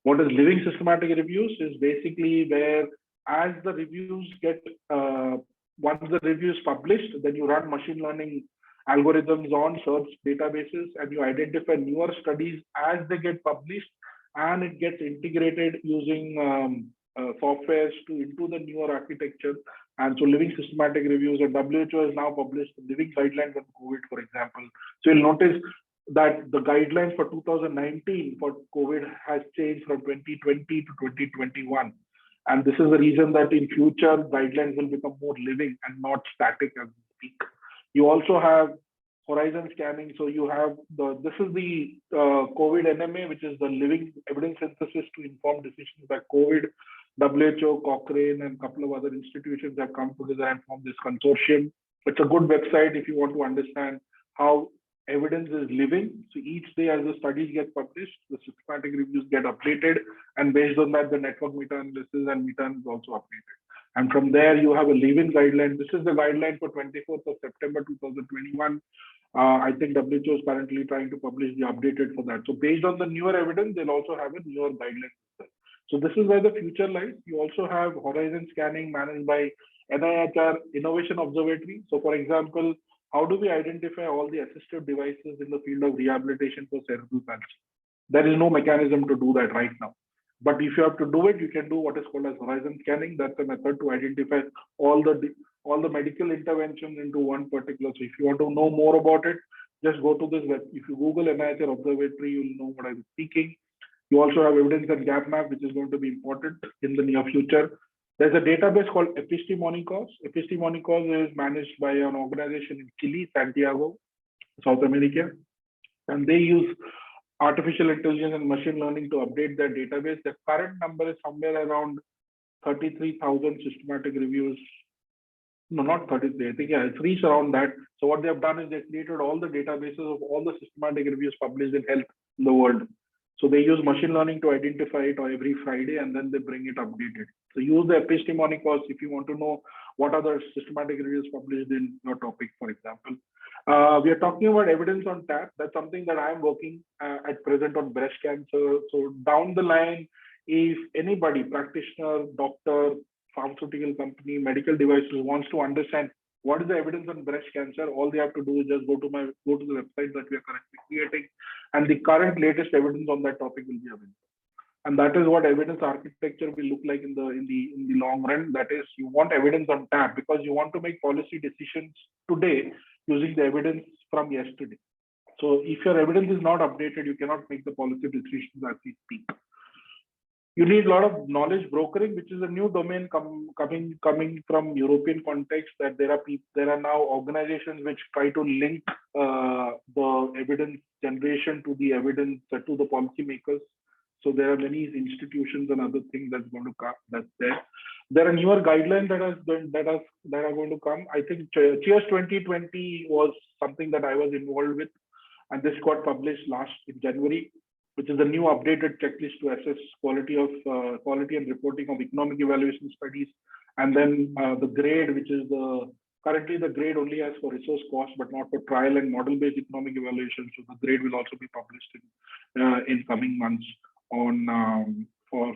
What is living systematic reviews is basically where, as the reviews get, once the review is published, then you run machine learning algorithms on search databases and you identify newer studies as they get published, and it gets integrated using softwares into the newer architecture. And so living systematic reviews, and WHO has now published living guidelines on COVID, for example. So you'll notice that the guidelines for 2019 for COVID has changed from 2020 to 2021. And this is the reason that in future guidelines will become more living and not static as we speak. You also have horizon scanning. So you have this is the COVID NMA, which is the living evidence synthesis to inform decisions by COVID. WHO, Cochrane, and a couple of other institutions have come together and formed this consortium. It's a good website if you want to understand how evidence is living. So each day as the studies get published, the systematic reviews get updated, and based on that, the network meta-analysis and meta-analysis is also updated. And from there, you have a living guideline. This is the guideline for 24th of September 2021. I think WHO is currently trying to publish the updated for that. So based on the newer evidence, they'll also have a newer guideline. So this is where the future lies. You also have horizon scanning managed by NIHR Innovation Observatory. So for example, how do we identify all the assistive devices in the field of rehabilitation for cerebral palsy? There is no mechanism to do that right now. But if you have to do it, you can do what is called as horizon scanning. That's a method to identify all the medical interventions into one particular. So if you want to know more about it, just go to this web. If you Google NIHR Observatory, you'll know what I'm speaking. You also have evidence and gap map, which is going to be important in the near future. There's a database called Epistemologos. Epistemologos is managed by an organization in Chile, Santiago, South America, and they use artificial intelligence and machine learning to update their database. The current number is somewhere around 33,000 systematic reviews. No, not 33. I think it's reached around that. So what they have done is they created all the databases of all the systematic reviews published in health in the world. So they use machine learning to identify it every Friday, and then they bring it updated. So use the Epistemologos if you want to know what other systematic reviews published in your topic, for example. We are talking about evidence on tap. That's something that I'm working at present on breast cancer. So down the line, if anybody, practitioner, doctor, pharmaceutical company, medical devices wants to understand what is the evidence on breast cancer, all they have to do is just go to the website that we are currently creating, and the current latest evidence on that topic will be available. And that is what evidence architecture will look like in the long run. That is, you want evidence on tap because you want to make policy decisions today using the evidence from yesterday. So if your evidence is not updated, you cannot make the policy decisions as we speak. You need a lot of knowledge brokering, which is a new domain coming from European context, that there are now organizations which try to link the evidence generation to the evidence to the policymakers. So there are many institutions and other things that's going to come. That's there. There are newer guidelines that are going to come. I think Cheers 2020 was something that I was involved with, and this got published in January, which is a new updated checklist to assess quality and reporting of economic evaluation studies. And then the grade, which is currently the grade only has for resource cost, but not for trial and model-based economic evaluation. So the grade will also be published in coming months on for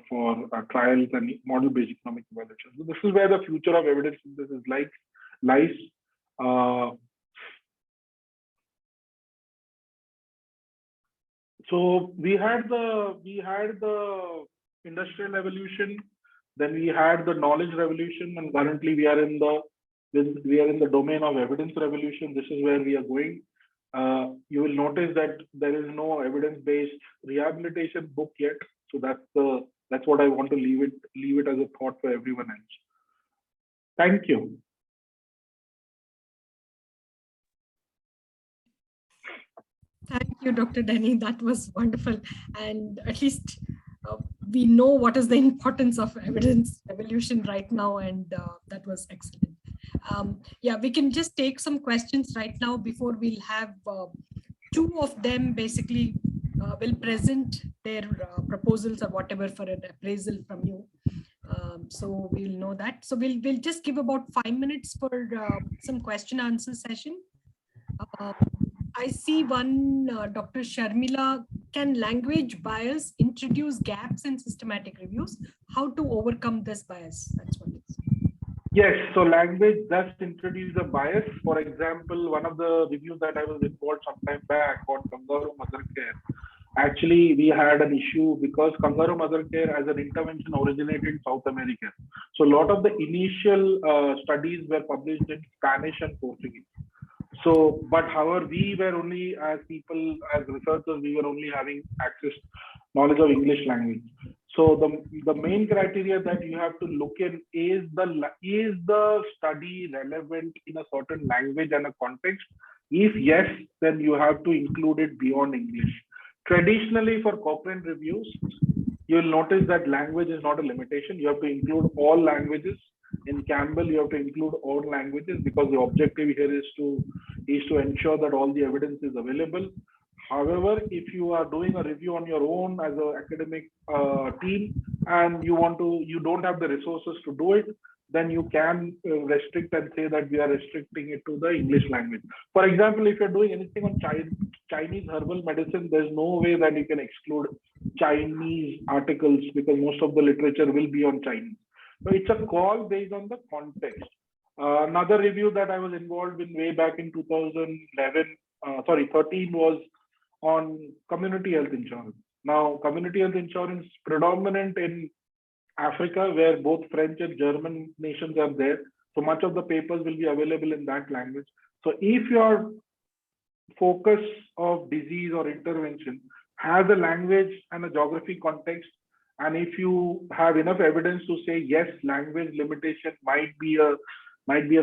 trials and model-based economic evaluation. So this is where the future of evidence synthesis lies. So we had the industrial revolution, then we had the knowledge revolution, and currently we are in the domain of evidence revolution. This is where we are going. You will notice that there is no evidence-based rehabilitation book yet. So that's what I want to leave it as a thought for everyone else. Thank you. Thank you, Dr. Denny. That was wonderful. And at least we know what is the importance of evidence evolution right now. And that was excellent. Yeah, we can just take some questions right now before we'll have two of them basically will present their proposals or whatever for an appraisal from you. So we'll know that. So we'll just give about 5 minutes for some question answer session. I see one, Dr. Sharmila, can language bias introduce gaps in systematic reviews? How to overcome this bias? That's what it is. Yes, so language does introduce a bias. For example, one of the reviews that I was involved some time back on kangaroo mother care. Actually, we had an issue because kangaroo mother care as an intervention originated in South America. So a lot of the initial studies were published in Spanish and Portuguese. So, but however, we were only as researchers, we were only having knowledge of English language. So the main criteria that you have to look in is the study relevant in a certain language and a context? If yes, then you have to include it beyond English. Traditionally, for Cochrane reviews, you will notice that language is not a limitation. You have to include all languages. In Campbell, you have to include all languages because the objective here is to is to ensure that all the evidence is available. However, if you are doing a review on your own as an academic team and you don't have the resources to do it, then you can restrict and say that we are restricting it to the English language. For example, if you're doing anything on Chinese herbal medicine, there's no way that you can exclude Chinese articles because most of the literature will be on Chinese. So it's a call based on the context. Another review that I was involved in way back in 13 was on community health insurance. Now, community health insurance predominant in Africa, where both French and German nations are there. So much of the papers will be available in that language. So if your focus of disease or intervention has a language and a geography context, and if you have enough evidence to say, yes, language limitation might be a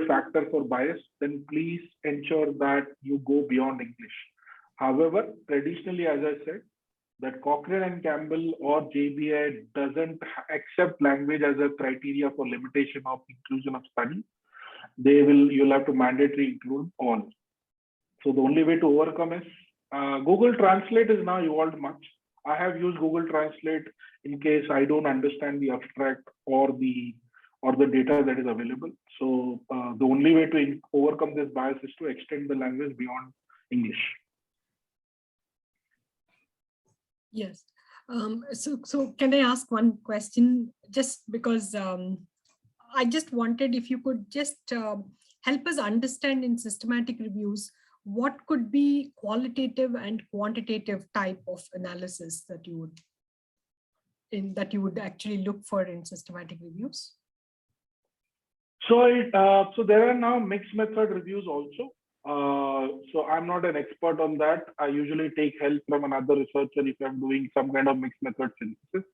factor for bias, then please ensure that you go beyond English. However, traditionally, as I said, that Cochrane and Campbell or JBI doesn't accept language as a criteria for limitation of inclusion of study. You'll have to mandatory include all. So the only way to overcome is Google Translate is now evolved much. I have used Google Translate in case I don't understand the abstract or the data that is available. So the only way to overcome this bias is to extend the language beyond English. Yes. So can I ask one question? Just because I just wanted if you could just help us understand in systematic reviews, what could be qualitative and quantitative type of analysis that you would actually look for in systematic reviews? So there are now mixed method reviews also. So I'm not an expert on that. I usually take help from another researcher if I'm doing some kind of mixed method synthesis.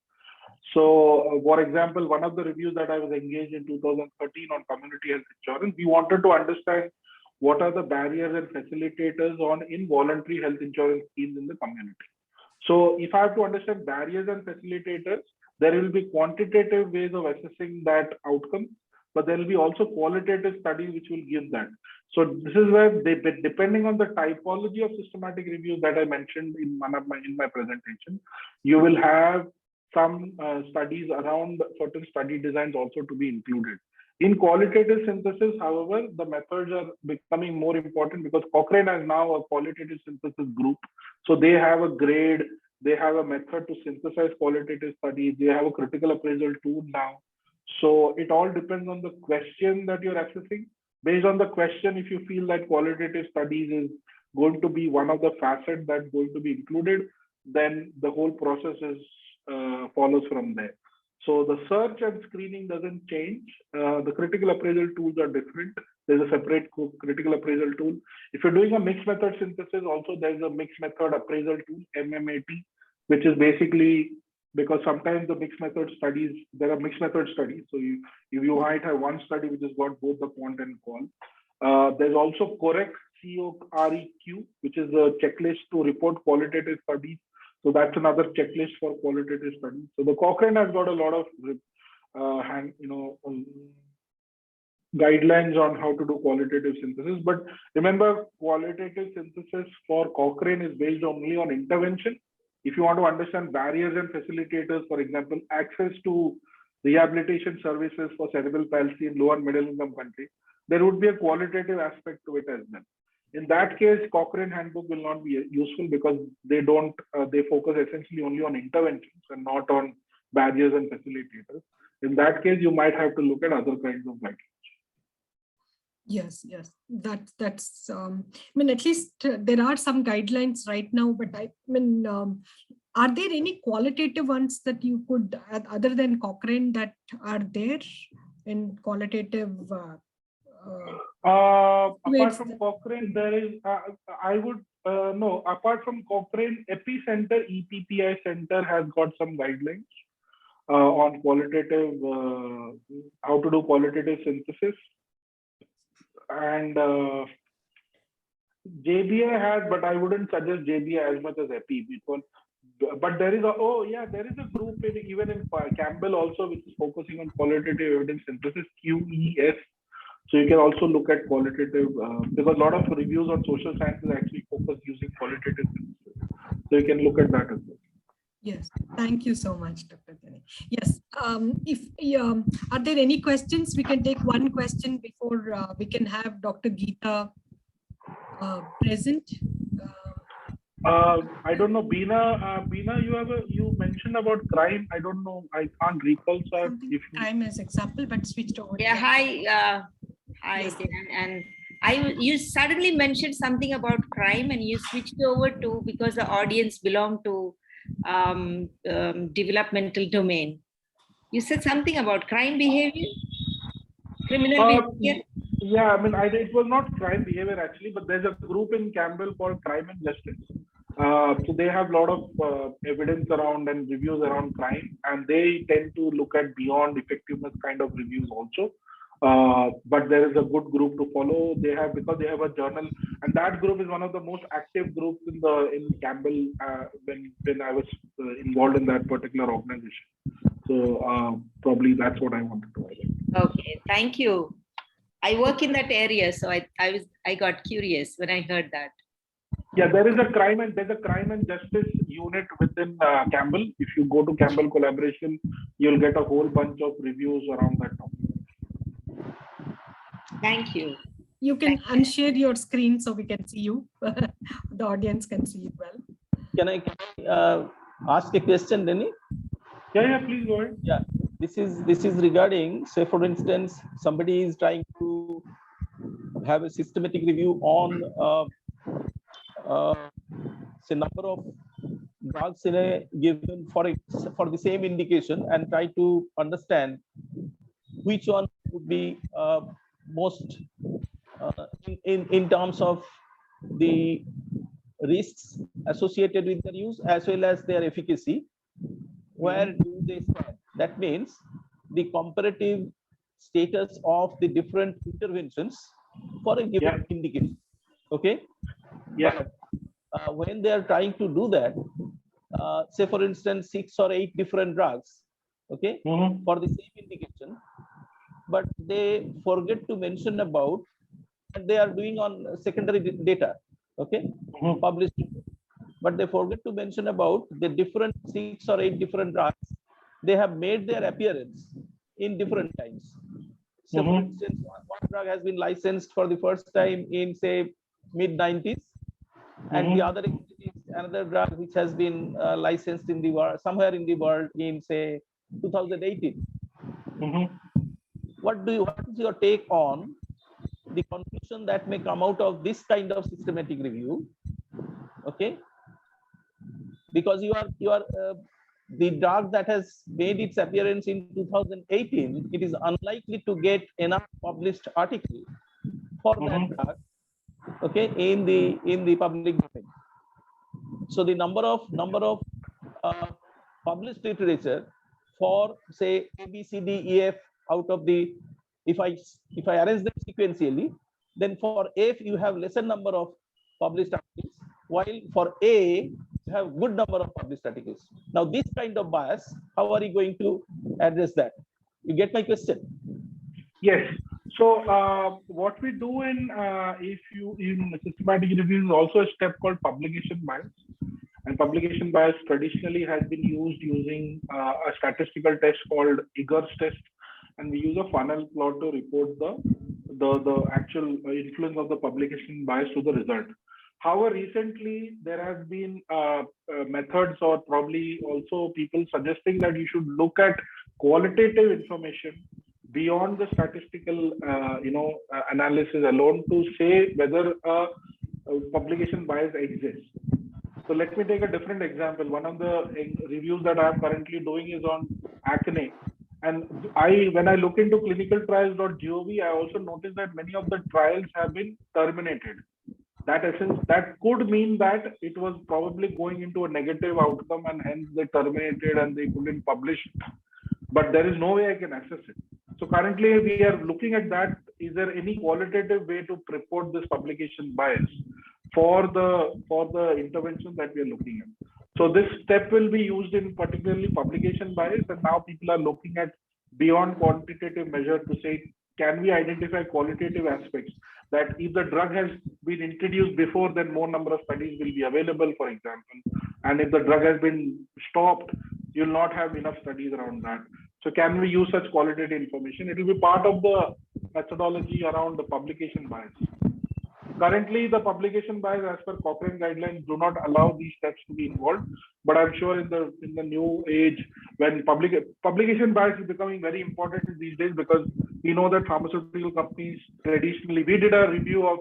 So for example, one of the reviews that I was engaged in 2013 on community health insurance, we wanted to understand what are the barriers and facilitators on involuntary health insurance schemes in the community. So if I have to understand barriers and facilitators, there will be quantitative ways of assessing that outcome, but there will be also qualitative studies which will give that. So this is where depending on the typology of systematic reviews that I mentioned in my presentation, you will have some studies around certain study designs also to be included. In qualitative synthesis, however, the methods are becoming more important because Cochrane has now a qualitative synthesis group. So they have a grade, they have a method to synthesize qualitative studies, they have a critical appraisal tool now. So it all depends on the question that you're assessing. Based on the question, if you feel that qualitative studies is going to be one of the facets that's going to be included, then the whole process follows from there. So the search and screening doesn't change. The critical appraisal tools are different. There's a separate critical appraisal tool. If you're doing a mixed method synthesis, also there's a mixed method appraisal tool, MMAT, which is basically because sometimes the mixed method studies, there are mixed method studies. So you might have one study which has got both the quant and qual. There's also correct COREQ, which is a checklist to report qualitative studies. So that's another checklist for qualitative studies. So the Cochrane has got a lot of guidelines on how to do qualitative synthesis. But remember, qualitative synthesis for Cochrane is based only on intervention. If you want to understand barriers and facilitators, for example, access to rehabilitation services for cerebral palsy in low and middle income countries, there would be a qualitative aspect to it as well. In that case, Cochrane handbook will not be useful because they focus essentially only on interventions and not on barriers and facilitators. In that case, you might have to look at other kinds of guidelines. Yes, that's. I mean, at least there are some guidelines right now. But are there any qualitative ones that you could, other than Cochrane, that are there in qualitative? Apart from Cochrane, there is. No. Apart from Cochrane, Epicenter, EPPI Center has got some guidelines on qualitative, how to do qualitative synthesis. And JBI has, but I wouldn't suggest JBI as much as EPI because. But there is a group even in Campbell also which is focusing on qualitative evidence synthesis, QES. So you can also look at qualitative, because a lot of reviews on social sciences actually focus using qualitative synthesis. So you can look at that as well. Yes, thank you so much, Dr. Tani. Yes, if are there any questions? We can take one question before we can have Dr. Geeta present. I don't know, Beena, you mentioned about crime. I don't know. I can't recall, sir. If you... Crime as example, but switched over. Yeah, hi, Yes. Dan. And you suddenly mentioned something about crime, and you switched over to, because the audience belonged to developmental domain. You said something about crime behavior, criminal behavior. Yeah, I mean, it was not crime behavior actually, but there's a group in Campbell called Crime and Justice. So they have a lot of evidence around and reviews around crime, and they tend to look at beyond effectiveness kind of reviews also. But there is a good group to follow. Because they have a journal, and that group is one of the most active groups in Campbell when I was involved in that particular organization. So probably that's what I wanted to highlight. Okay, thank you. I work in that area, so I got curious when I heard that. Yeah, there's a crime and justice unit within Campbell. If you go to Campbell Collaboration, you'll get a whole bunch of reviews around that topic. Thank you. You can unshare your screen so we can see you. The audience can see it well. Can I ask a question, Denny? Yeah, please go ahead. Yeah, this is regarding, say for instance, somebody is trying to have a systematic review on say number of drugs in a given for the same indication, and try to understand which one would be most in terms of the risks associated with their use as well as their efficacy. Where do they stand? That means the comparative status of the different interventions for a given indication. Okay. Yeah. But, when they are trying to do that, say for instance 6 or 8 different drugs, okay, for the same indication, but they forget to mention about, and they are doing on secondary data, okay, published, but they forget to mention about the different 6 or 8 different drugs. They have made their appearance in different times. So for instance, one drug has been licensed for the first time in say mid-90s, and the other is another drug which has been licensed in the world, somewhere in the world, in say 2018. What is your take on the conclusion that may come out of this kind of systematic review? Okay, because you are the drug that has made its appearance in 2018, it is unlikely to get enough published article for that drug, okay, in the public domain. So the number of published literature for say A, B, C, D, E, F out of the, if I arrange them sequentially, then for F you have lesser number of published articles, while for A you have good number of published articles. Now this kind of bias, how are you going to address that? You get my question? Yes. So what we do in systematic review is also a step called publication bias. And publication bias traditionally has been using a statistical test called Eggers test, and we use a funnel plot to report the actual influence of the publication bias to the result. However, recently there have been methods, or probably also people suggesting that you should look at qualitative information beyond the statistical analysis alone to say whether a publication bias exists. So let me take a different example. One of the reviews that I'm currently doing is on acne. And when I look into clinicaltrials.gov, I also noticed that many of the trials have been terminated. That could mean that it was probably going into a negative outcome, and hence they terminated and they couldn't publish it. But there is no way I can access it. So currently we are looking at that. Is there any qualitative way to report this publication bias for the intervention that we are looking at? So this step will be used in particularly publication bias, and now people are looking at beyond quantitative measure to say can we identify qualitative aspects that if the drug has been introduced before, then more number of studies will be available, for example. And if the drug has been stopped, you'll not have enough studies around that. So can we use such qualitative information? It will be part of the methodology around the publication bias. Currently, the publication bias as per Cochrane guidelines do not allow these steps to be involved. But I'm sure in the new age, when publication bias is becoming very important these days, because we know that pharmaceutical companies traditionally, we did a review of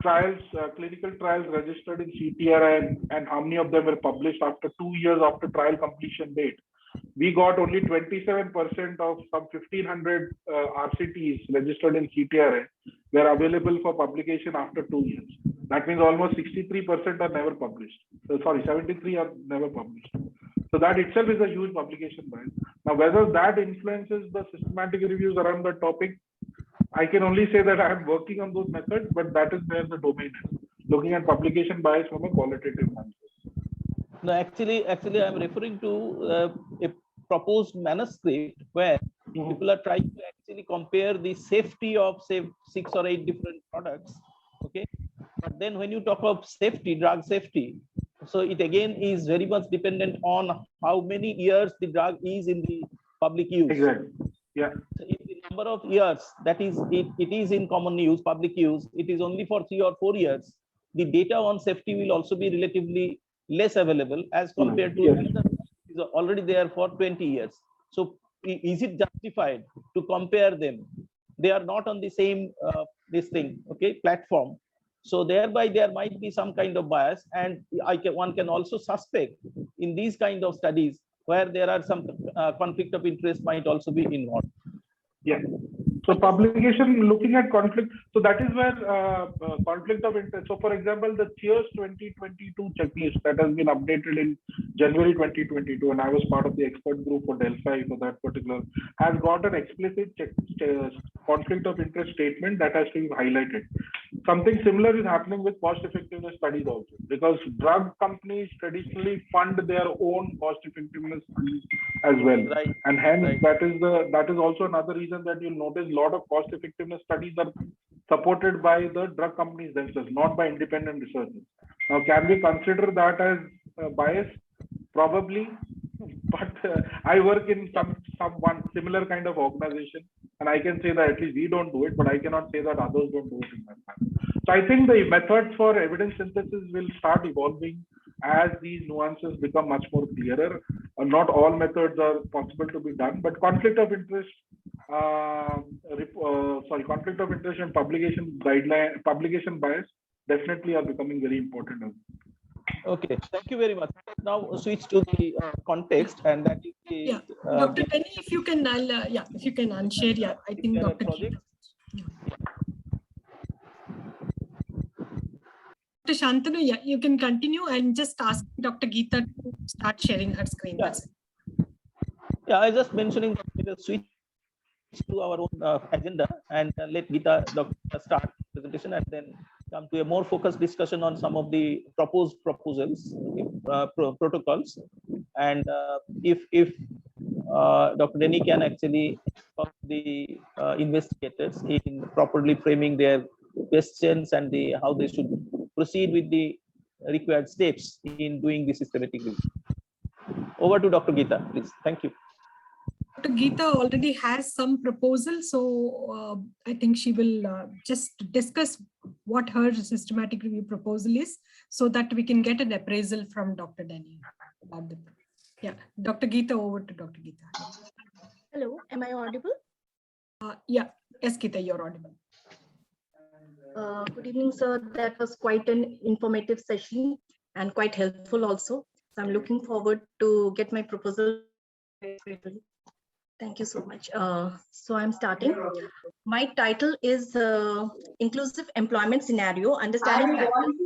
trials, clinical trials registered in CTR, and how many of them were published after 2 years after trial completion date. We got only 27% of some 1,500 RCTs registered in CTRA were available for publication after 2 years. That means almost 63% are never published. Sorry, 73 are never published. So that itself is a huge publication bias. Now, whether that influences the systematic reviews around the topic, I can only say that I am working on those methods, but that is where the domain is, looking at publication bias from a qualitative manner. No, actually, I'm referring to a proposed manuscript where people are trying to actually compare the safety of, say, 6 or 8 different products. Okay, but then when you talk of safety, drug safety, so it again is very much dependent on how many years the drug is in the public use. Exactly. Yeah. So if the number of years that is it is in common use, public use, it is only for 3 or 4 years, the data on safety will also be relatively less available as compared to is already there for 20 years. So is it justified to compare them? They are not on the same platform. So thereby there might be some kind of bias, and one can also suspect in these kind of studies where there are some conflict of interest might also be involved. Yeah. So publication, looking at conflict, so that is where conflict of interest. So for example, the Cheers 2022 checklist that has been updated in January 2022, and I was part of the expert group for Delphi for that particular, has got an explicit conflict of interest statement that has to be highlighted. Something similar is happening with cost effectiveness studies also, because drug companies traditionally fund their own cost effectiveness studies as well. Right. And hence Right. that is also another reason that you'll notice a lot of cost effectiveness studies are supported by the drug companies themselves, not by independent researchers. Now, can we consider that as bias? Probably, but I work in one similar kind of organization, and I can say that at least we don't do it, but I cannot say that others don't do it in that manner. So I think the methods for evidence synthesis will start evolving as these nuances become much more clearer. Not all methods are possible to be done, but conflict of interest, conflict of interest and publication guideline, publication bias definitely are becoming very important. Okay, thank you very much. Now switch to the context, and that is the, Dr. Denny, if you can, if you can unshare, I think Dr. project. Dr. Shantanu, you can continue and just ask Dr. Geeta to start sharing her screen. Yeah, I just mentioning the switch to our own agenda and let Geeta start presentation, and then come to a more focused discussion on some of the proposed proposals, protocols, and if Dr. Denny can actually help the investigators in properly framing their questions and how they should proceed with the required steps in doing the systematic review. Over to Dr. Geeta, please. Thank you. Dr. Geeta already has some proposal, so I think she will just discuss what her systematic review proposal is, so that we can get an appraisal from Dr. Denny about the. Yeah, Dr. Geeta, over to Dr. Geeta. Hello, am I audible? Yes, Geeta, you're audible. Good evening, sir. That was quite an informative session and quite helpful also. So I'm looking forward to get my proposal. Thank you so much. So I'm starting. My title is Inclusive Employment Scenario, Understanding Patterns.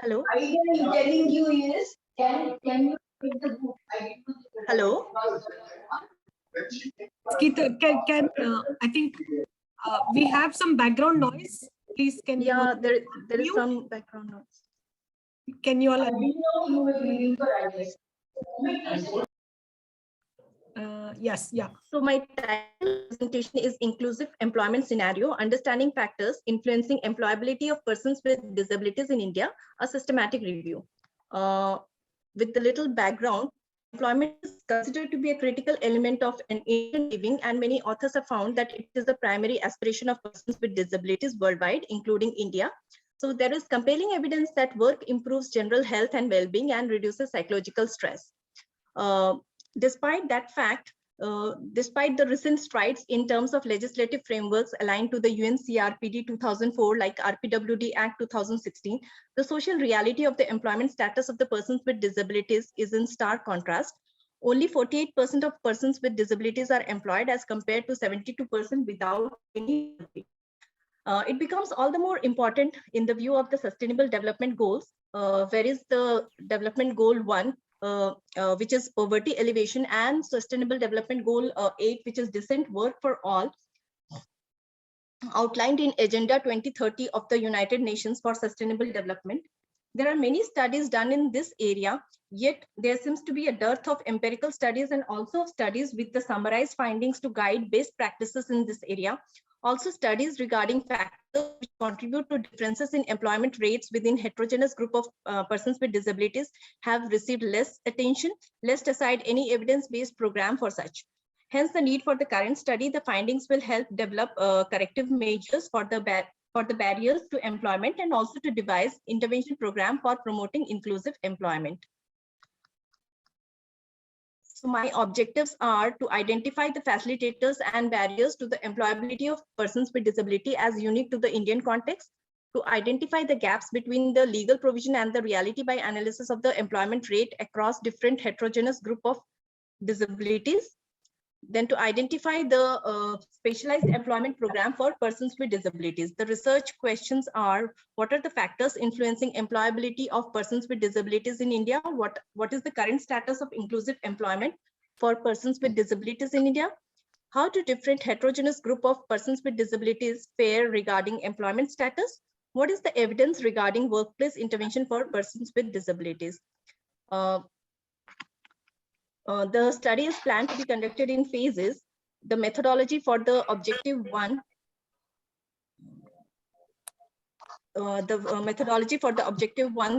Hello? I am telling you is, can you take the book? Hello? Geeta, I think we have some background noise. Please, can you? Yeah, there is some background noise. Can you all? I didn't know you were leaving for IS. Yes, yeah. So my title presentation is Inclusive Employment Scenario, Understanding Factors Influencing Employability of Persons with Disabilities in India, a Systematic Review. With the little background, employment is considered to be a critical element of an Indian living, and many authors have found that it is the primary aspiration of persons with disabilities worldwide, including India. So there is compelling evidence that work improves general health and well-being and reduces psychological stress. Despite that fact, despite the recent strides in terms of legislative frameworks aligned to the UNCRPD 2004, like RPWD Act 2016, the social reality of the employment status of the persons with disabilities is in stark contrast. Only 48% of persons with disabilities are employed as compared to 72% without any disability. It becomes all the more important in the view of the Sustainable Development Goals, where is the Development Goal 1, which is poverty elevation, and Sustainable Development Goal 8, which is decent work for all, outlined in Agenda 2030 of the United Nations for Sustainable Development. There are many studies done in this area, yet there seems to be a dearth of empirical studies and also studies with the summarized findings to guide best practices in this area. Also, studies regarding factors which contribute to differences in employment rates within heterogeneous group of persons with disabilities have received less attention, lest aside any evidence-based program for such. Hence, the need for the current study. The findings will help develop corrective measures for the barriers to employment and also to devise intervention program for promoting inclusive employment. So my objectives are to identify the facilitators and barriers to the employability of persons with disability as unique to the Indian context, to identify the gaps between the legal provision and the reality by analysis of the employment rate across different heterogeneous group of disabilities, then to identify the specialized employment program for persons with disabilities. The research questions are, what are the factors influencing employability of persons with disabilities in India? What is the current status of inclusive employment for persons with disabilities in India? How do different heterogeneous group of persons with disabilities fare regarding employment status? What is the evidence regarding workplace intervention for persons with disabilities? The study is planned to be conducted in phases. The methodology for the objective 1,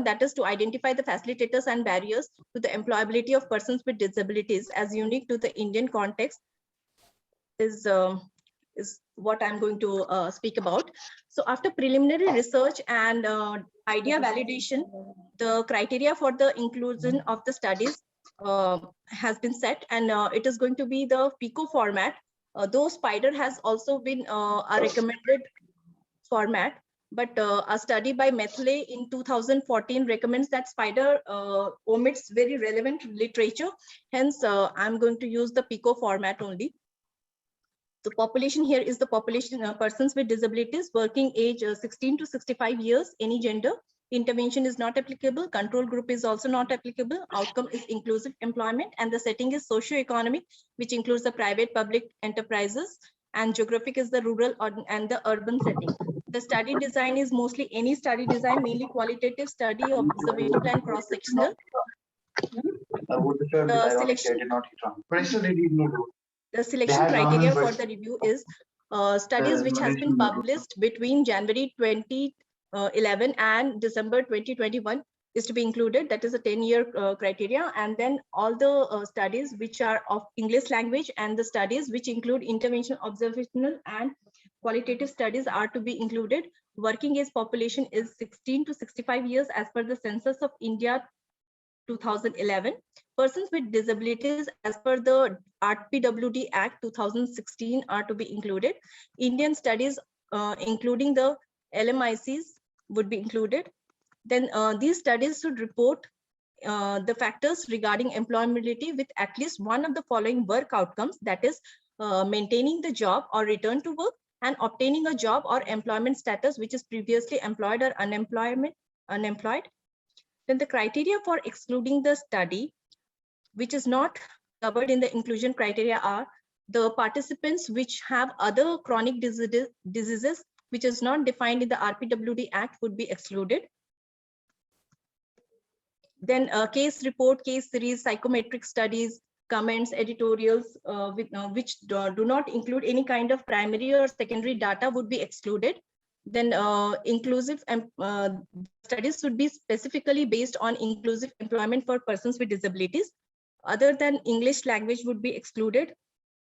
that is to identify the facilitators and barriers to the employability of persons with disabilities as unique to the Indian context, is what I'm going to speak about. So after preliminary research and idea validation, the criteria for the inclusion of the studies has been set, and it is going to be the PICO format. Though Spider has also been a recommended format, but a study by Methley in 2014 recommends that Spider omits very relevant literature. Hence, I'm going to use the PICO format only. The population here is the population persons with disabilities, working age 16 to 65 years, any gender. Intervention is not applicable. Control group is also not applicable. Outcome is inclusive employment, and the setting is socio-economic, which includes the private public enterprises, and geographic is the rural and the urban setting. The study design is mostly any study design, mainly qualitative study, observational and cross-sectional. The selection criteria for the review is studies which has been published between January 2011 and December 2021 is to be included. That is a 10-year criteria. And then all the studies which are of English language and the studies which include intervention, observational and qualitative studies are to be included. Working age population is 16 to 65 years as per the Census of India 2011. Persons with disabilities as per the RPWD Act 2016 are to be included. Indian studies, including the LMICs, would be included. Then these studies should report the factors regarding employability with at least one of the following work outcomes, that is maintaining the job or return to work, and obtaining a job or employment status which is previously employed or unemployed. Then the criteria for excluding the study, which is not covered in the inclusion criteria, are the participants which have other chronic diseases, which is not defined in the RPWD Act, would be excluded. Then case report, case series, psychometric studies, comments, editorials, which do not include any kind of primary or secondary data would be excluded. Then inclusive studies should be specifically based on inclusive employment for persons with disabilities. Other than English language would be excluded,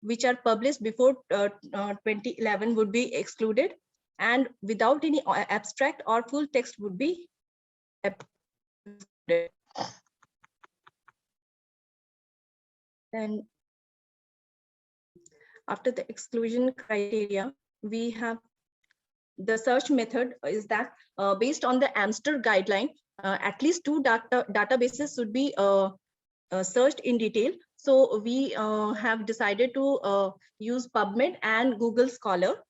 which are published before 2011 would be excluded, and without any abstract or full text would be excluded. Then after the exclusion criteria, we have the search method is that based on the Amster guideline, at least 2 databases should be searched in detail. So we have decided to use PubMed and Google Scholar.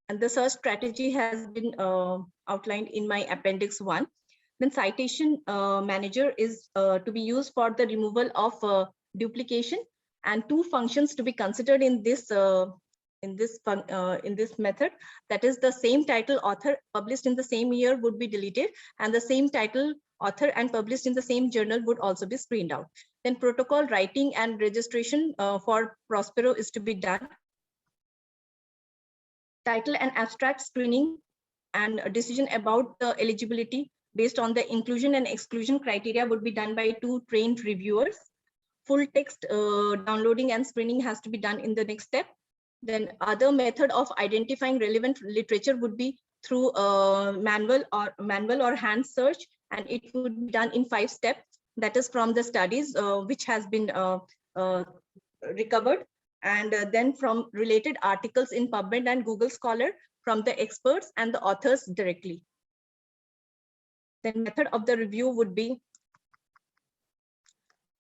And the search strategy has been outlined in my appendix 1. Then citation manager is to be used for the removal of duplication, and 2 functions to be considered in this method. That is, the same title author published in the same year would be deleted, and the same title author and published in the same journal would also be screened out. Then protocol writing and registration for Prospero is to be done. Title and abstract screening and a decision about the eligibility based on the inclusion and exclusion criteria would be done by 2 trained reviewers. Full text downloading and screening has to be done in the next step. Then other method of identifying relevant literature would be through manual or hand search, and it would be done in 5 steps. That is from the studies which has been recovered, and then from related articles in PubMed and Google Scholar, from the experts and the authors directly. Then method of the review would be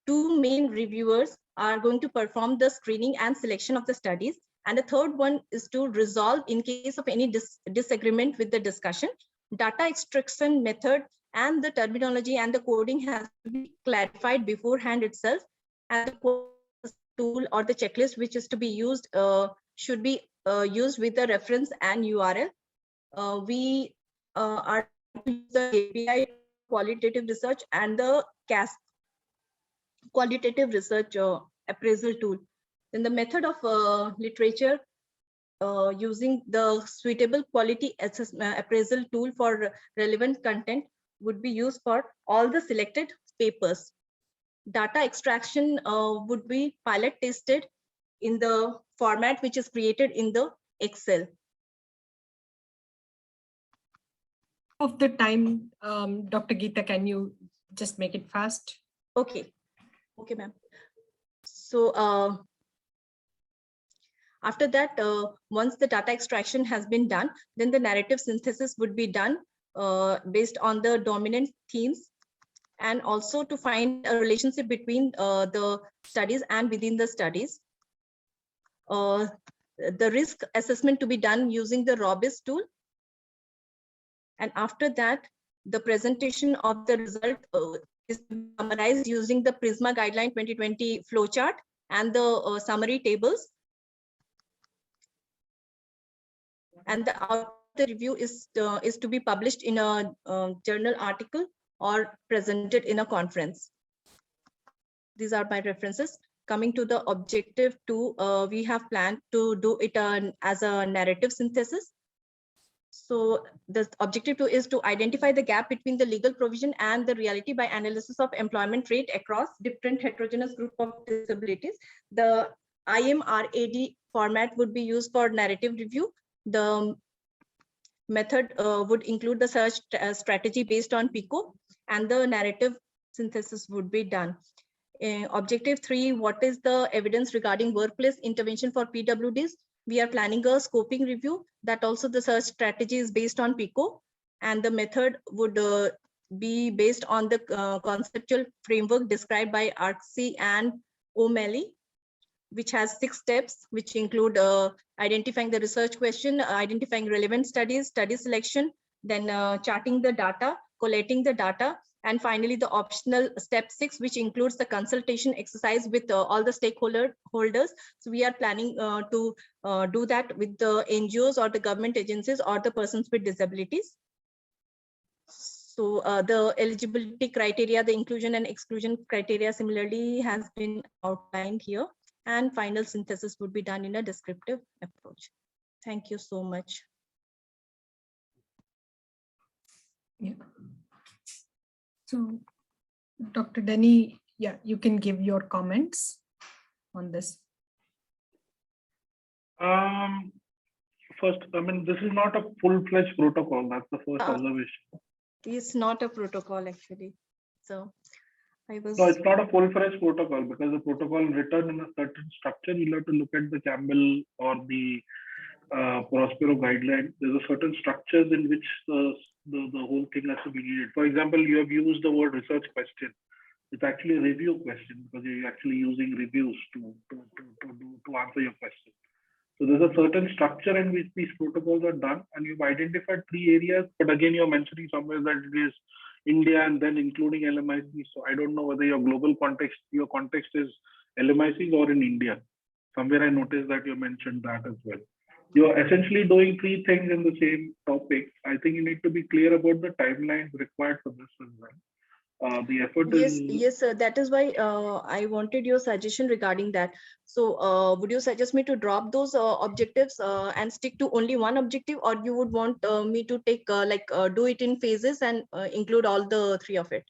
2 main reviewers are going to perform the screening and selection of the studies, and the third one is to resolve in case of any disagreement with the discussion. Data extraction method and the terminology and the coding has to be clarified beforehand itself, and the tool or the checklist which is to be used should be used with the reference and URL. We are using the API qualitative research and the CAS qualitative research appraisal tool. Then the method of literature using the suitable quality appraisal tool for relevant content would be used for all the selected papers. Data extraction would be pilot tested in the format which is created in the Excel. Of the time, Dr. Geeta, can you just make it fast? Okay, ma'am. So after that, once the data extraction has been done, then the narrative synthesis would be done based on the dominant themes, and also to find a relationship between the studies and within the studies. The risk assessment to be done using the Robust tool. And after that, the presentation of the result is summarized using the PRISMA Guideline 2020 flowchart and the summary tables. And the review is to be published in a journal article or presented in a conference. These are my references. Coming to the objective 2, we have planned to do it as a narrative synthesis. So the objective 2 is to identify the gap between the legal provision and the reality by analysis of employment rate across different heterogeneous group of disabilities. The IMRAD format would be used for narrative review. The method would include the search strategy based on PICO, and the narrative synthesis would be done. Objective 3, what is the evidence regarding workplace intervention for PWDs? We are planning a scoping review. That also the search strategy is based on PICO, and the method would be based on the conceptual framework described by Arksey and O'Malley, which has 6 steps, which include identifying the research question, identifying relevant studies, study selection, then charting the data, collating the data, and finally the optional step 6, which includes the consultation exercise with all the stakeholders. So we are planning to do that with the NGOs or the government agencies or the persons with disabilities. So the eligibility criteria, the inclusion and exclusion criteria similarly has been outlined here, and final synthesis would be done in a descriptive approach. Thank you so much. Yeah. So, Dr. Denny, yeah, you can give your comments on this. First, I mean, this is not a full-fledged protocol. That's the first observation. It's not a protocol actually. So I was. No, it's not a full-fledged protocol because the protocol written in a certain structure. You'll have to look at the Campbell or the Prospero guideline. There's a certain structures in which the whole thing has to be needed. For example, you have used the word research question. It's actually a review question because you're actually using reviews to answer your question. So there's a certain structure in which these protocols are done, and you've identified 3 areas. But again, you're mentioning somewhere that it is India and then including LMICs. So I don't know whether your global context, your context is LMICs or in India. Somewhere I noticed that you mentioned that as well. You're essentially doing 3 things in the same topic. I think you need to be clear about the timelines required for this as well. The effort is. Yes, sir. That is why I wanted your suggestion regarding that. So would you suggest me to drop those objectives and stick to only one objective, or you would want me to take do it in phases and include all the 3 of it?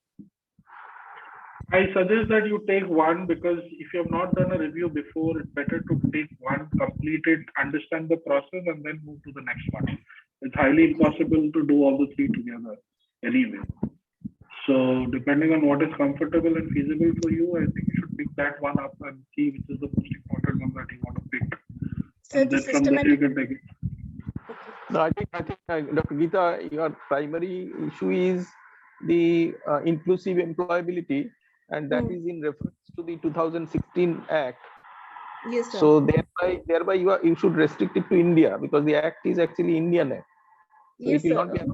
I suggest that you take one, because if you have not done a review before, it's better to take one, complete it, understand the process, and then move to the next one. It's highly impossible to do all the 3 together anyway. So depending on what is comfortable and feasible for you, I think you should pick that one up and see which is the most important one that you want to pick. So And then from there you can take it. No, I think Dr. Geeta, your primary issue is the inclusive employability, and that is in reference to the 2016 Act. Yes, sir. So thereby you should restrict it to India, because the Act is actually Indian Act. So Yes, it will sir. not be.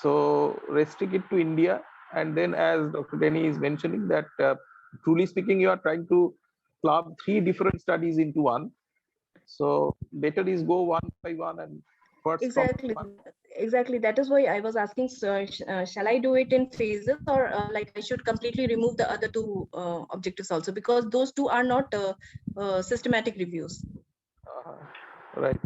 So restrict it to India, and then as Dr. Denny is mentioning that truly speaking, you are trying to club 3 different studies into one. So better is go one by one and first. Exactly. Exactly. That is why I was asking, shall I do it in phases, or like I should completely remove the other 2 objectives also, because those 2 are not systematic reviews. Right.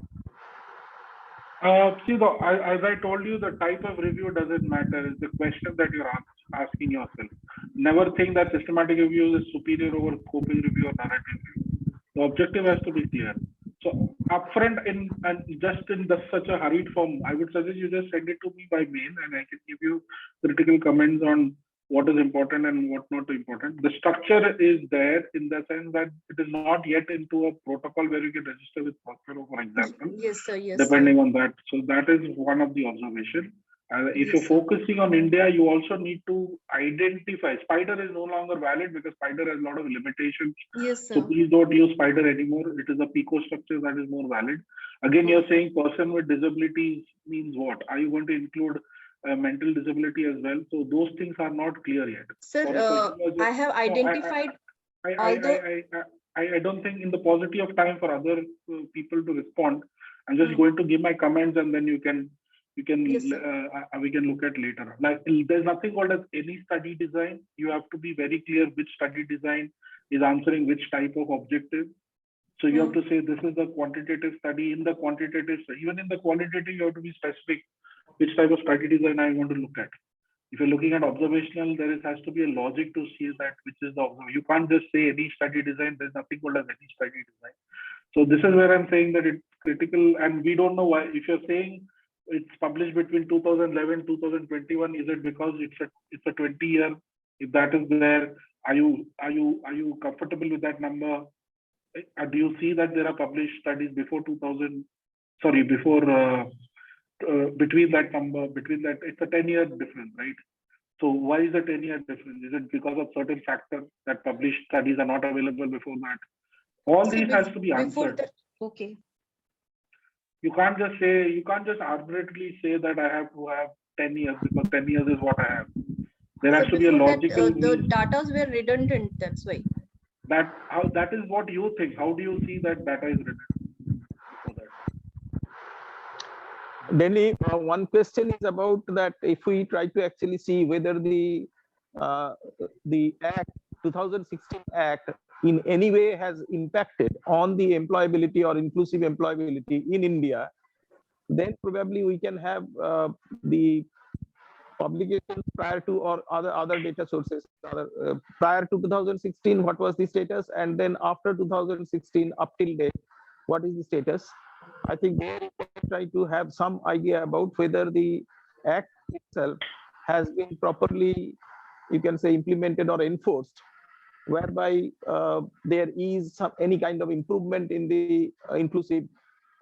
See, as I told you, the type of review doesn't matter. It's the question that you're asking yourself. Never think that systematic review is superior over scoping review or narrative review. The objective has to be clear. So upfront, just in such a hurried form, I would suggest you just send it to me by mail, and I can give you critical comments on what is important and what not important. The structure is there in the sense that it is not yet into a protocol where you can register with Prospero, for example. Yes, sir. Yes. Depending on that. So that is one of the observations. If you're focusing on India, you also need to identify. Spider is no longer valid because Spider has a lot of limitations. Yes, sir. So please don't use Spider anymore. It is a PICO structure that is more valid. Again, you're saying person with disabilities means what? Are you going to include mental disability as well? So those things are not clear yet. Sir, I have identified. I don't think in the paucity of time for other people to respond, I'm just going to give my comments, and then we can look at later. Like, there's nothing called as any study design. You have to be very clear which study design is answering which type of objective. So you have to say this is the quantitative study. In the quantitative, even in the qualitative, you have to be specific which type of study design I want to look at. If you're looking at observational, there has to be a logic to see that which is the observation. You can't just say any study design. There's nothing called as any study design. So this is where I'm saying that it's critical, and we don't know why. If you're saying it's published between 2011 2021, is it because it's a 20-year? If that is there, are you comfortable with that number? Do you see that there are published studies before 2000? Sorry, before. Between that number, it's a 10-year difference, right? So why is a 10-year difference? Is it because of certain factors that published studies are not available before that? All these has to be answered. Okay. You can't just arbitrarily say that I have to have 10 years because 10 years is what I have. There has to be a logical. The data were redundant. That's why. That is what you think. How do you see that data is redundant? Denny, one question is about that if we try to actually see whether the Act 2016 Act in any way has impacted on the employability or inclusive employability in India, then probably we can have the publications prior to or other data sources. Prior to 2016, what was the status, and then after 2016 up till date, what is the status? I think there we can try to have some idea about whether the act itself has been properly, you can say, implemented or enforced, whereby there is any kind of improvement in the inclusive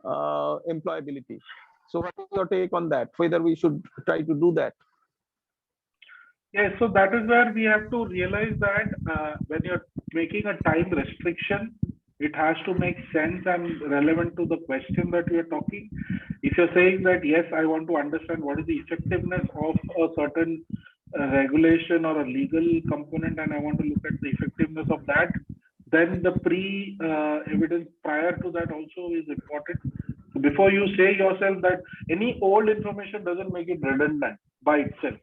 employability. So what is your take on that, whether we should try to do that? Yeah, so that is where we have to realize that when you're making a time restriction, it has to make sense and relevant to the question that we are talking. If you're saying that, yes, I want to understand what is the effectiveness of a certain regulation or a legal component, and I want to look at the effectiveness of that, then the evidence prior to that also is important. So before you say yourself that any old information doesn't make it redundant by itself,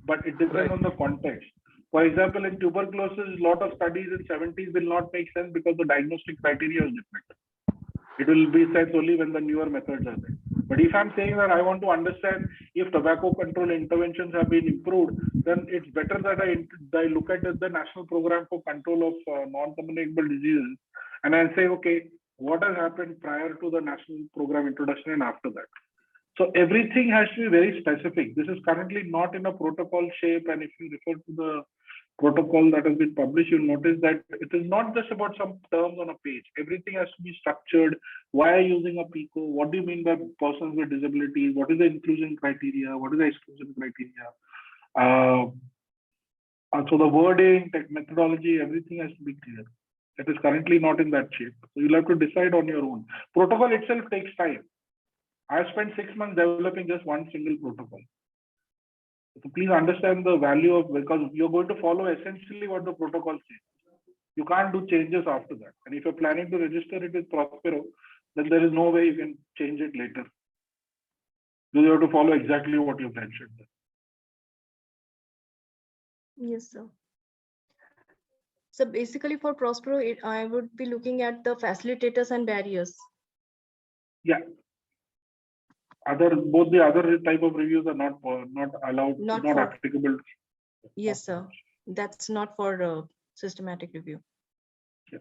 but it depends on the context. For example, in tuberculosis, a lot of studies in 70s will not make sense because the diagnostic criteria is different. It will be sense only when the newer methods are there. But if I'm saying that I want to understand if tobacco control interventions have been improved, then it's better that I look at the National Program for Control of Non-Communicable Diseases, and I say, okay, what has happened prior to the national program introduction and after that. So everything has to be very specific. This is currently not in a protocol shape, and if you refer to the protocol that has been published, you'll notice that it is not just about some terms on a page. Everything has to be structured. Why are you using a PICO? What do you mean by persons with disabilities? What is the inclusion criteria? What is the exclusion criteria? So the wording, methodology, everything has to be clear. It is currently not in that shape. So you'll have to decide on your own. Protocol itself takes time. I've spent 6 months developing just one single protocol. So please understand the value of, because you're going to follow essentially what the protocol says. You can't do changes after that. And if you're planning to register it with Prospero, then there is no way you can change it later. You have to follow exactly what you've mentioned. Yes, sir. So basically for Prospero, I would be looking at the facilitators and barriers. Yeah. Both the other type of reviews are not allowed, not applicable. Yes, sir. That's not for systematic review. Yeah.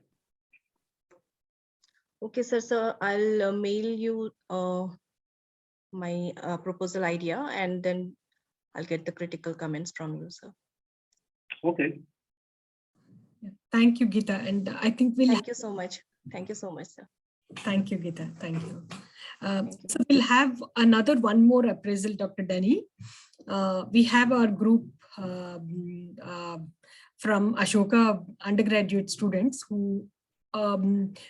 Okay, sir. So I'll mail you my proposal idea, and then I'll get the critical comments from you, sir. Okay. Thank you, Geeta. And I think we'll. Thank you so much. Thank you so much, sir. Thank you, Geeta. Thank you. Thank you. So we'll have one more appraisal, Dr. Denny. We have our group from Ashoka undergraduate students who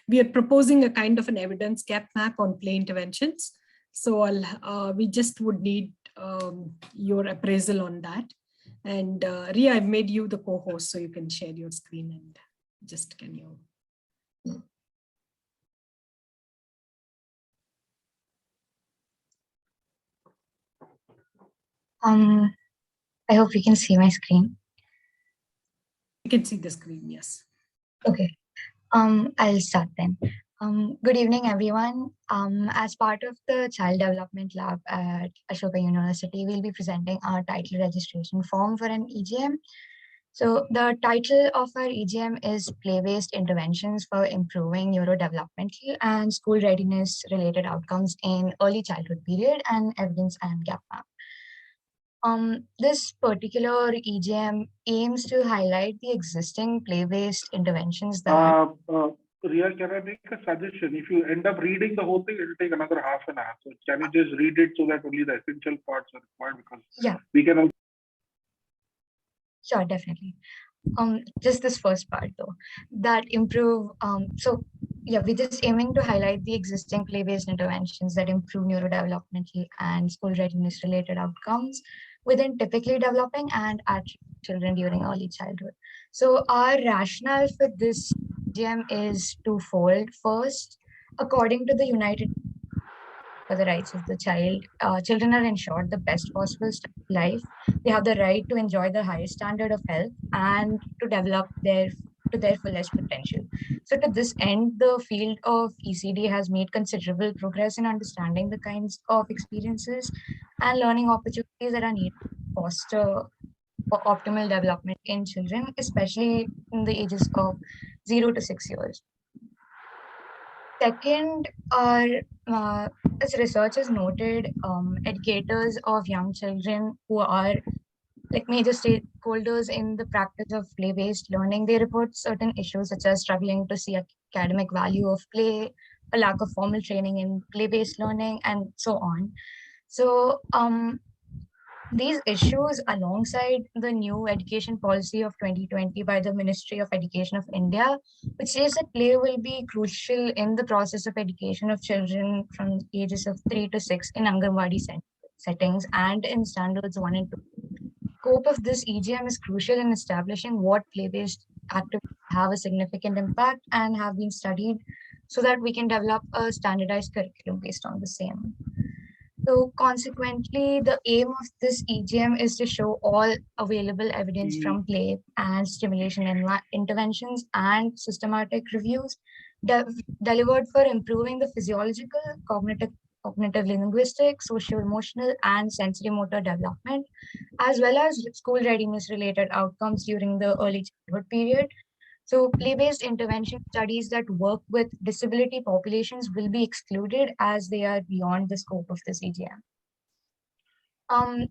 we are proposing a kind of an evidence gap map on play interventions. So we just would need your appraisal on that. And Ria, I've made you the co-host, so you can share your screen and just can you. I hope you can see my screen. You can see the screen, yes. Okay. I'll start then. Good evening, everyone. As part of the Child Development Lab at Ashoka University, we'll be presenting our title registration form for an EGM. So the title of our EGM is Play-Based Interventions for Improving Neurodevelopmental and School Readiness Related Outcomes in Early Childhood Period and Evidence and Gap Map. This particular EGM aims to highlight the existing play-based interventions that... Ria, can I make a suggestion? If you end up reading the whole thing, it will take another half an hour. So can you just read it so that only the essential parts are required? Because yeah, we can also... Sure, definitely. Just this first part though, that improve. So yeah, we're just aiming to highlight the existing play-based interventions that improve neurodevelopmental and school readiness related outcomes within typically developing and at children during early childhood. So our rationale for this EGM is twofold. First, according to the United for the rights of the child. Children are ensured the best possible life. They have the right to enjoy the highest standard of health and to develop to their fullest potential. So to this end, the field of ECD has made considerable progress in understanding the kinds of experiences and learning opportunities that are needed to foster optimal development in children, especially in the ages of 0 to 6 years. Second are, as research has noted, educators of young children who are like major stakeholders in the practice of play-based learning, they report certain issues such as struggling to see academic value of play, a lack of formal training in play-based learning, and so on. So these issues, alongside the new education policy of 2020 by the Ministry of Education of India, which says that play will be crucial in the process of education of children from ages of 3 to 6 in Anganwadi settings and in standards 1 and 2. Scope of this EGM is crucial in establishing what play-based activities have a significant impact and have been studied so that we can develop a standardized curriculum based on the same. So consequently, the aim of this EGM is to show all available evidence from play and stimulation interventions and systematic reviews delivered for improving the physiological, cognitive linguistic, socio-emotional, and sensory motor development, as well as school readiness related outcomes during the early childhood period. So play-based intervention studies that work with disability populations will be excluded as they are beyond the scope of this EGM.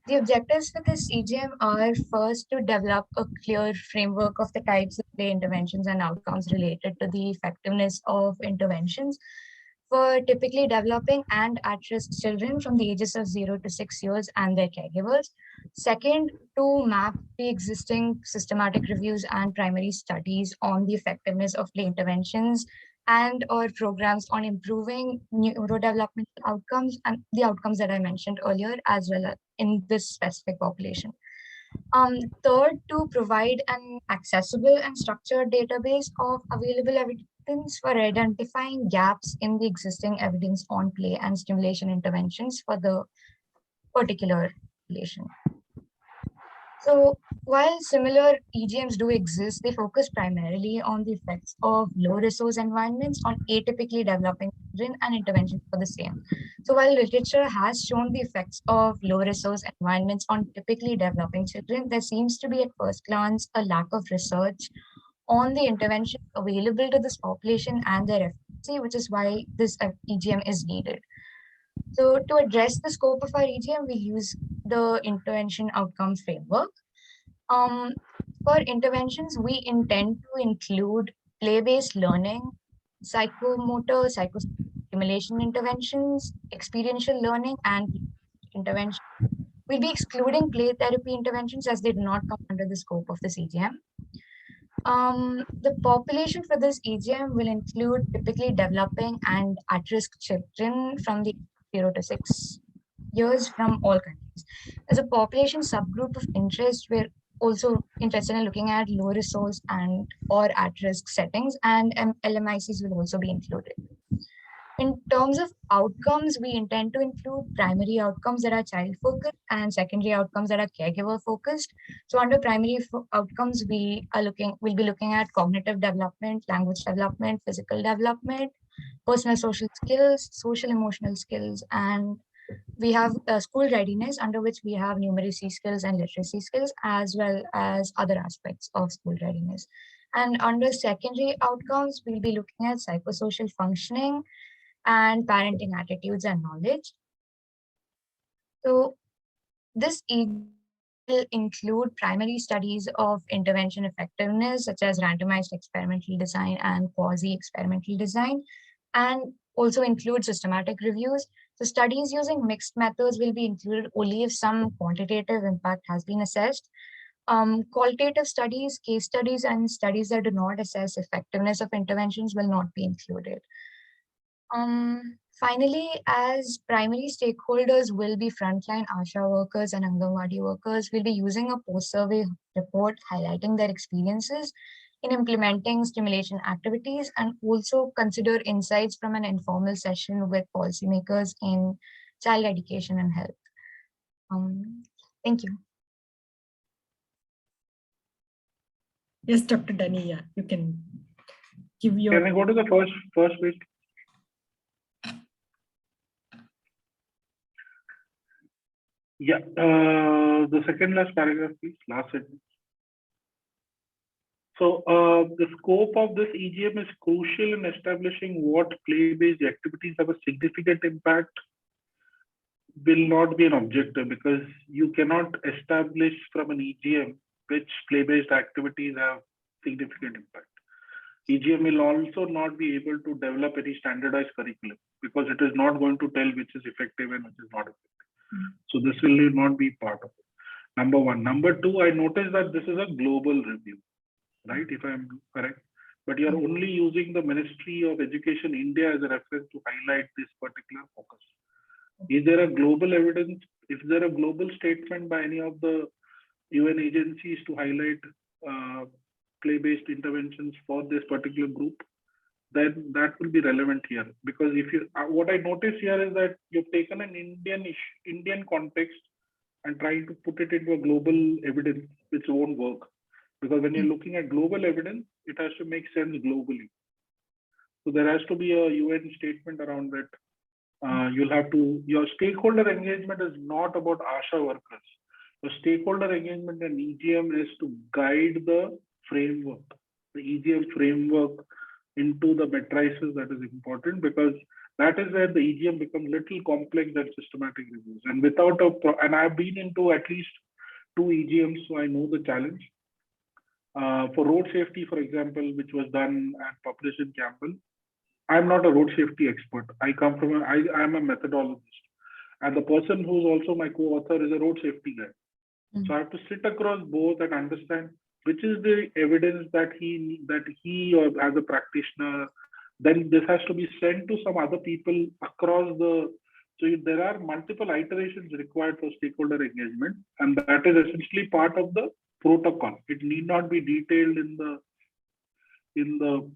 The objectives for this EGM are first to develop a clear framework of the types of play interventions and outcomes related to the effectiveness of interventions for typically developing and at-risk children from the ages of 0 to 6 years and their caregivers. Second, to map the existing systematic reviews and primary studies on the effectiveness of play interventions and or programs on improving neurodevelopmental outcomes and the outcomes that I mentioned earlier, as well as in this specific population. Third, to provide an accessible and structured database of available evidence for identifying gaps in the existing evidence on play and stimulation interventions for the particular population. So while similar EGMs do exist, they focus primarily on the effects of low resource environments on atypically developing children and interventions for the same. So while literature has shown the effects of low resource environments on typically developing children, there seems to be at first glance a lack of research on the interventions available to this population and their efficacy, which is why this EGM is needed. So to address the scope of our EGM, we use the intervention outcome framework. For interventions, we intend to include play-based learning, psychomotor, psychostimulation interventions, experiential learning, and intervention. We'll be excluding play therapy interventions as they do not come under the scope of this EGM. The population for this EGM will include typically developing and at-risk children from the 0 to 6 years from all countries. As a population subgroup of interest, we're also interested in looking at low resource and or at-risk settings, and LMICs will also be included. In terms of outcomes, we intend to include primary outcomes that are child-focused and secondary outcomes that are caregiver-focused. So under primary outcomes, we'll be looking at cognitive development, language development, physical development, personal social skills, social emotional skills, and we have school readiness, under which we have numeracy skills and literacy skills, as well as other aspects of school readiness. And under secondary outcomes, we'll be looking at psychosocial functioning and parenting attitudes and knowledge. So this will include primary studies of intervention effectiveness, such as randomized experimental design and quasi-experimental design, and also include systematic reviews. So studies using mixed methods will be included only if some quantitative impact has been assessed. Qualitative studies, case studies, and studies that do not assess effectiveness of interventions will not be included. Finally, as primary stakeholders will be frontline ASHA workers and Anganwadi workers, we'll be using a post-survey report highlighting their experiences in implementing stimulation activities and also consider insights from an informal session with policymakers in child education and health. Thank you. Yes, Dr. Denny, yeah, you can give your. Can I go to the first page? Yeah, the second last paragraph, please, last sentence. So the scope of this EGM is crucial in establishing what play-based activities have a significant impact will not be an objective, because you cannot establish from an EGM which play-based activities have significant impact. EGM will also not be able to develop any standardized curriculum because it is not going to tell which is effective and which is not effective. So this will not be part of it. Number one. Number two, I noticed that this is a global review, right? If I'm correct, but you're only using the Ministry of Education India as a reference to highlight this particular focus. Is there a global evidence? Is there a global statement by any of the UN agencies to highlight play-based interventions for this particular group? Then that will be relevant here, because if you, what I notice here is that you've taken an Indian context and trying to put it into a global evidence, which won't work. Because when you're looking at global evidence, it has to make sense globally. So there has to be a UN statement around it. You'll have to, your stakeholder engagement is not about ASHA workers. The stakeholder engagement in EGM is to guide the framework, the EGM framework into the matrices. That is important, because that is where the EGM becomes little complex and systematic reviews. And without a, and I've been into at least 2 EGMs, so I know the challenge. For road safety, for example, which was done and published in Campbell, I'm not a road safety expert. I come from, I'm a methodologist. And the person who's also my co-author is a road safety guy. So I have to sit across both and understand which is the evidence that he or as a practitioner, then this has to be sent to some other people across the, so there are multiple iterations required for stakeholder engagement, and that is essentially part of the protocol. It need not be detailed in the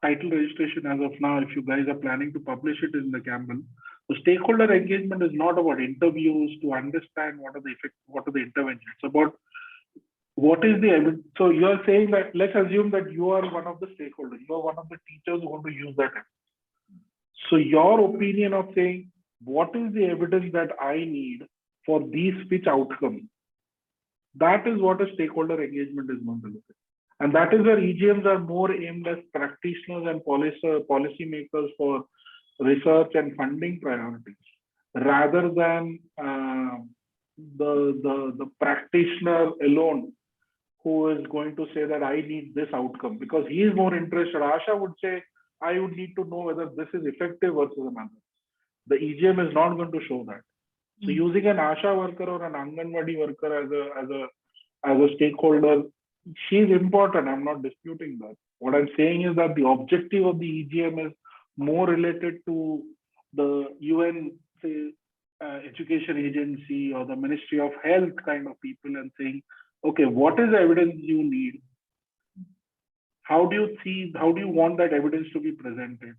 title registration as of now. If you guys are planning to publish it in the Campbell, the stakeholder engagement is not about interviews to understand what are the effects, what are the interventions. It's about what is the evidence. So you are saying that, let's assume that you are one of the stakeholders, you are one of the teachers who want to use that. So your opinion of saying, what is the evidence that I need for these speech outcomes? That is what a stakeholder engagement is going to look at. And that is where EGMs are more aimed as practitioners and policy makers for research and funding priorities, rather than the practitioner alone who is going to say that I need this outcome, because he is more interested. Asha would say, I would need to know whether this is effective versus another. The EGM is not going to show that. So using an ASHA worker or an Anganwadi worker as a stakeholder, she's important. I'm not disputing that. What I'm saying is that the objective of the EGM is more related to the UN, say, education agency or the Ministry of Health kind of people, and saying, okay, what is the evidence you need? How do you want that evidence to be presented?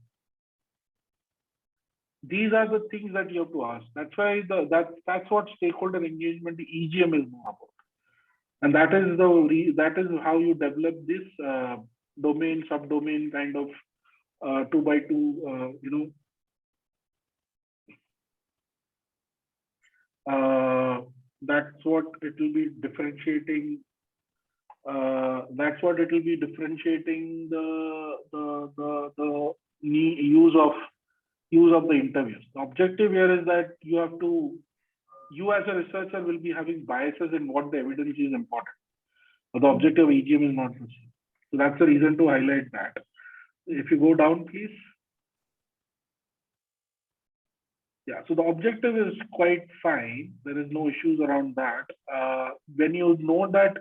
These are the things that you have to ask. That's why that's what stakeholder engagement, the EGM, is more about. And that is how you develop this domain, subdomain kind of 2x2, that's what it will be differentiating. That's what it will be differentiating the use of the interviews. The objective here is that you as a researcher will be having biases in what the evidence is important. But the objective of EGM is not the same. So that's the reason to highlight that. If you go down, please. Yeah, so the objective is quite fine. There is no issues around that. When you know that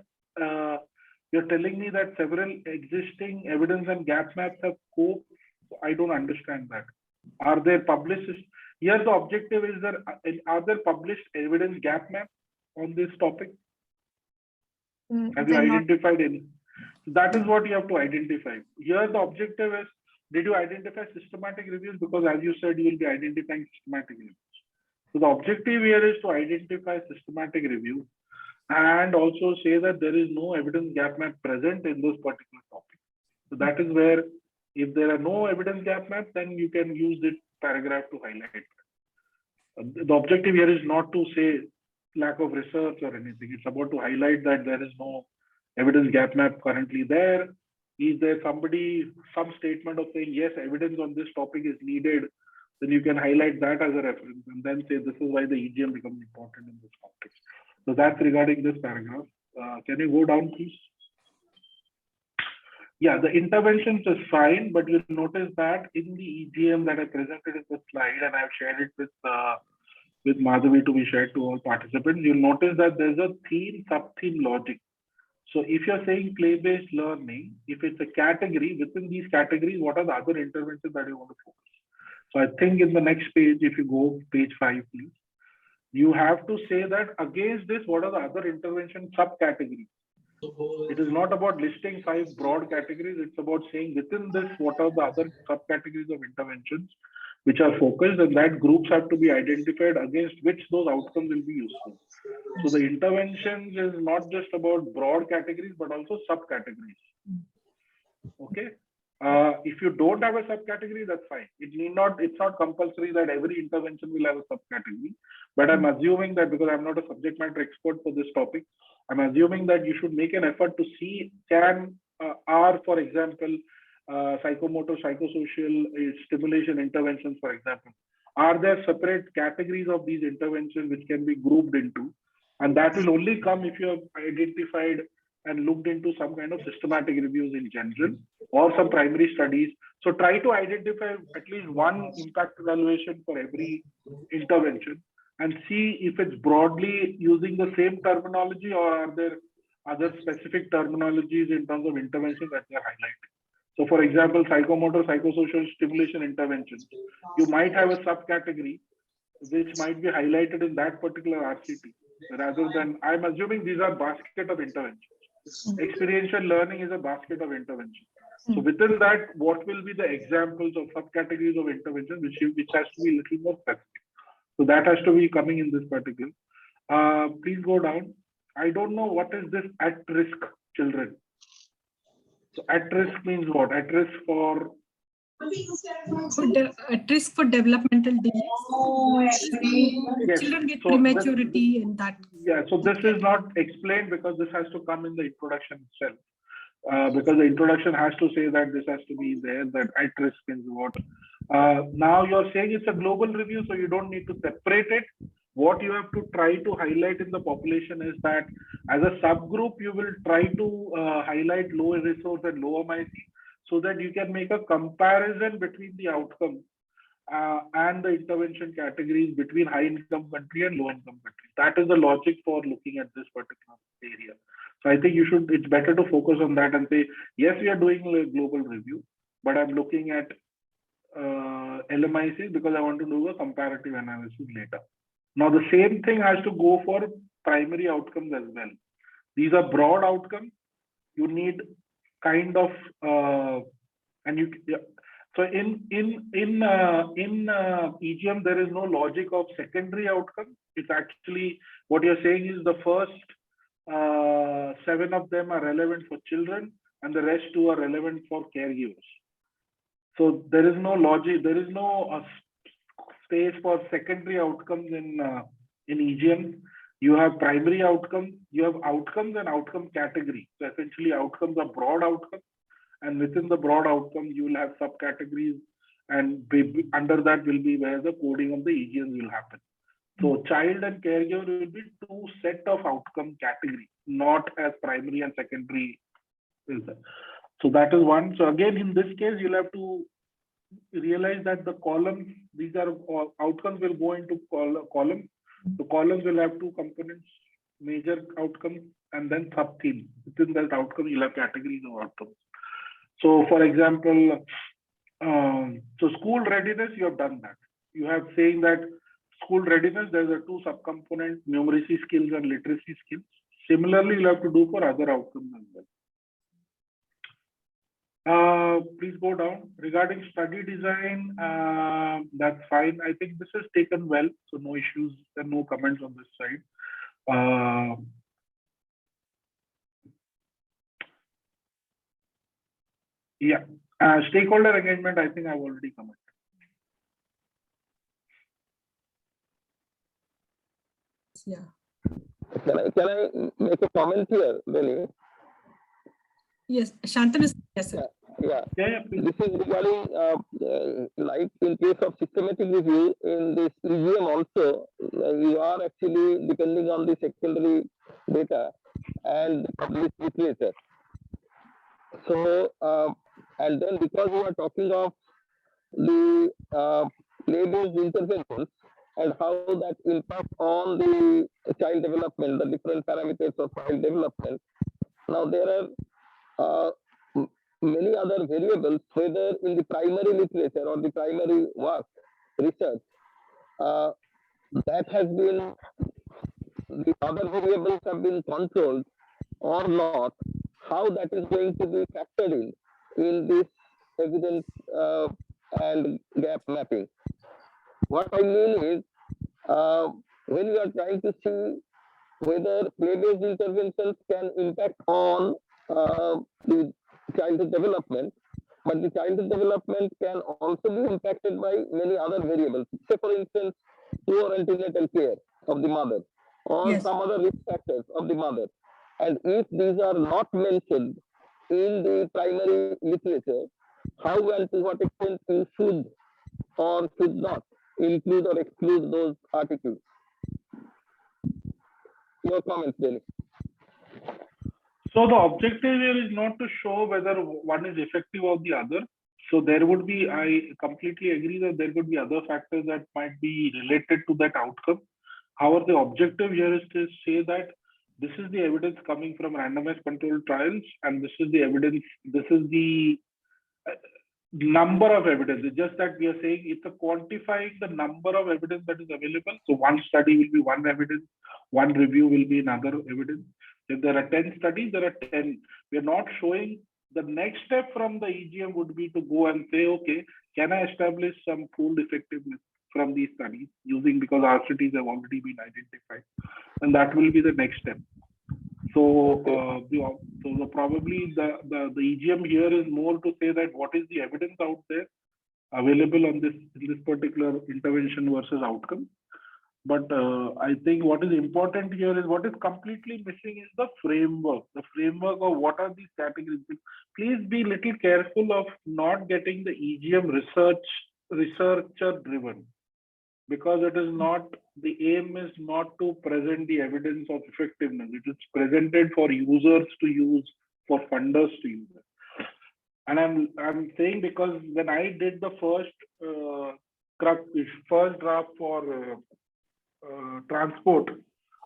you're telling me that several existing evidence and gap maps have scope, I don't understand that. Are there published? Here the objective is that are there published evidence gap maps on this topic? Have you identified any? So that is what you have to identify. Here the objective is, did you identify systematic reviews? Because as you said, you will be identifying systematic reviews. So the objective here is to identify systematic reviews and also say that there is no evidence gap map present in those particular topics. So that is where, if there are no evidence gap map, then you can use this paragraph to highlight. The objective here is not to say lack of research or anything. It's about to highlight that there is no evidence gap map currently there. Is there some statement of saying, yes, evidence on this topic is needed, then you can highlight that as a reference and then say this is why the EGM becomes important in this context. So that's regarding this paragraph. Can you go down, please? Yeah, the interventions is fine, but you'll notice that in the EGM that I presented in the slide, and I've shared it with Madhavi to be shared to all participants, you'll notice that there's a theme, sub-theme logic. So if you're saying play-based learning, if it's a category, within these categories, what are the other interventions that you want to focus? So I think in the next page, if you go page 5, please, you have to say that against this, what are the other intervention subcategories? It is not about listing 5 broad categories. It's about saying within this, what are the other subcategories of interventions which are focused, and that groups have to be identified against which those outcomes will be useful. So the interventions is not just about broad categories, but also subcategories. Okay. If you don't have a subcategory, that's fine. It's not compulsory that every intervention will have a subcategory. But I'm assuming that, because I'm not a subject matter expert for this topic, I'm assuming that you should make an effort to see for example, psychomotor, psychosocial stimulation interventions, for example, are there separate categories of these interventions which can be grouped into? And that will only come if you have identified and looked into some kind of systematic reviews in general or some primary studies. So try to identify at least one impact evaluation for every intervention and see if it's broadly using the same terminology, or are there other specific terminologies in terms of intervention that they're highlighting. So for example, psychomotor, psychosocial stimulation interventions, you might have a subcategory which might be highlighted in that particular RCT, rather than, I'm assuming these are basket of interventions. Experiential learning is a basket of interventions. So within that, what will be the examples of subcategories of intervention, which has to be a little more specific. So that has to be coming in this particular. Please go down. I don't know what is this at-risk children. So at-risk means what? At risk for? At risk for developmental delays. Yes. Children get prematurity and that. Yeah, so this is not explained because this has to come in the introduction itself. Because the introduction has to say that this has to be there, that at risk means what. Now you're saying it's a global review, so you don't need to separate it. What you have to try to highlight in the population is that as a subgroup, you will try to highlight low resource and low MIC so that you can make a comparison between the outcomes and the intervention categories between high income country and low income country. That is the logic for looking at this particular area. So I think it's better to focus on that and say, yes, we are doing a global review, but I'm looking at LMICs because I want to do a comparative analysis later. Now, the same thing has to go for primary outcomes as well. These are broad outcomes. You need kind of, so in EGM, there is no logic of secondary outcome. It's actually, what you're saying is the first 7 of them are relevant for children and the rest 2 are relevant for caregivers. So there is no logic, there is no space for secondary outcomes in EGM. You have primary outcomes, you have outcomes and outcome category. So essentially outcomes are broad outcomes, and within the broad outcomes, you will have subcategories, and under that will be where the coding of the EGMs will happen. So child and caregiver will be 2 set of outcome categories, not as primary and secondary. So that is one. So again, in this case, you'll have to realize that the columns, these are outcomes will go into columns. The columns will have 2 components, major outcomes and then sub-theme. Within that outcome, you'll have categories of outcomes. So for example, so school readiness, you have done that. You have saying that school readiness, there's a 2 subcomponents, numeracy skills and literacy skills. Similarly, you'll have to do for other outcomes as well. Please go down. Regarding study design, that's fine. I think this is taken well, so no issues and no comments on this side. Yeah, stakeholder engagement, I think I've already commented. Yeah. Can I make a comment here, Benny? Yes, Shantanu is, yes, sir. Yeah, This is regarding, like in case of systematic review, in this EGM also, you are actually depending on the secondary data and published literature. So, and then because we are talking of the play-based interventions and how that impacts on the child development, the different parameters of child development. Now there are many other variables, whether in the primary literature or the primary work research, that has been, the other variables have been controlled or not, how that is going to be factored in this evidence and gap mapping. What I mean is, when we are trying to see whether play-based interventions can impact on the childhood development, but the childhood development can also be impacted by many other variables. Say, for instance, poor antenatal care of the mother, or Yes. some other risk factors of the mother. And if these are not mentioned in the primary literature, how and to what extent you should or should not include or exclude those articles? Your comments, Denny. so the objective here is not to show whether one is effective or the other. So there would be, I completely agree that there could be other factors that might be related to that outcome. However, the objective here is to say that this is the evidence coming from randomized controlled trials, and this is the evidence, this is the number of evidence. It's just that we are saying it's a quantifying the number of evidence that is available. So one study will be one evidence, one review will be another evidence. If there are 10 studies, there are 10. We are not showing. The next step from the EGM would be to go and say, okay, can I establish some pooled effectiveness from these studies using, because RCTs have already been identified, and that will be the next step. So, probably the EGM here is more to say that what is the evidence out there available on this particular intervention versus outcome. But I think what is important here is, what is completely missing is the framework of what are these categories. Please be little careful of not getting the EGM researcher driven, because it is not, the aim is not to present the evidence of effectiveness. It is presented for users to use, for funders to use it. And I'm saying, because when I did the first draft for transport,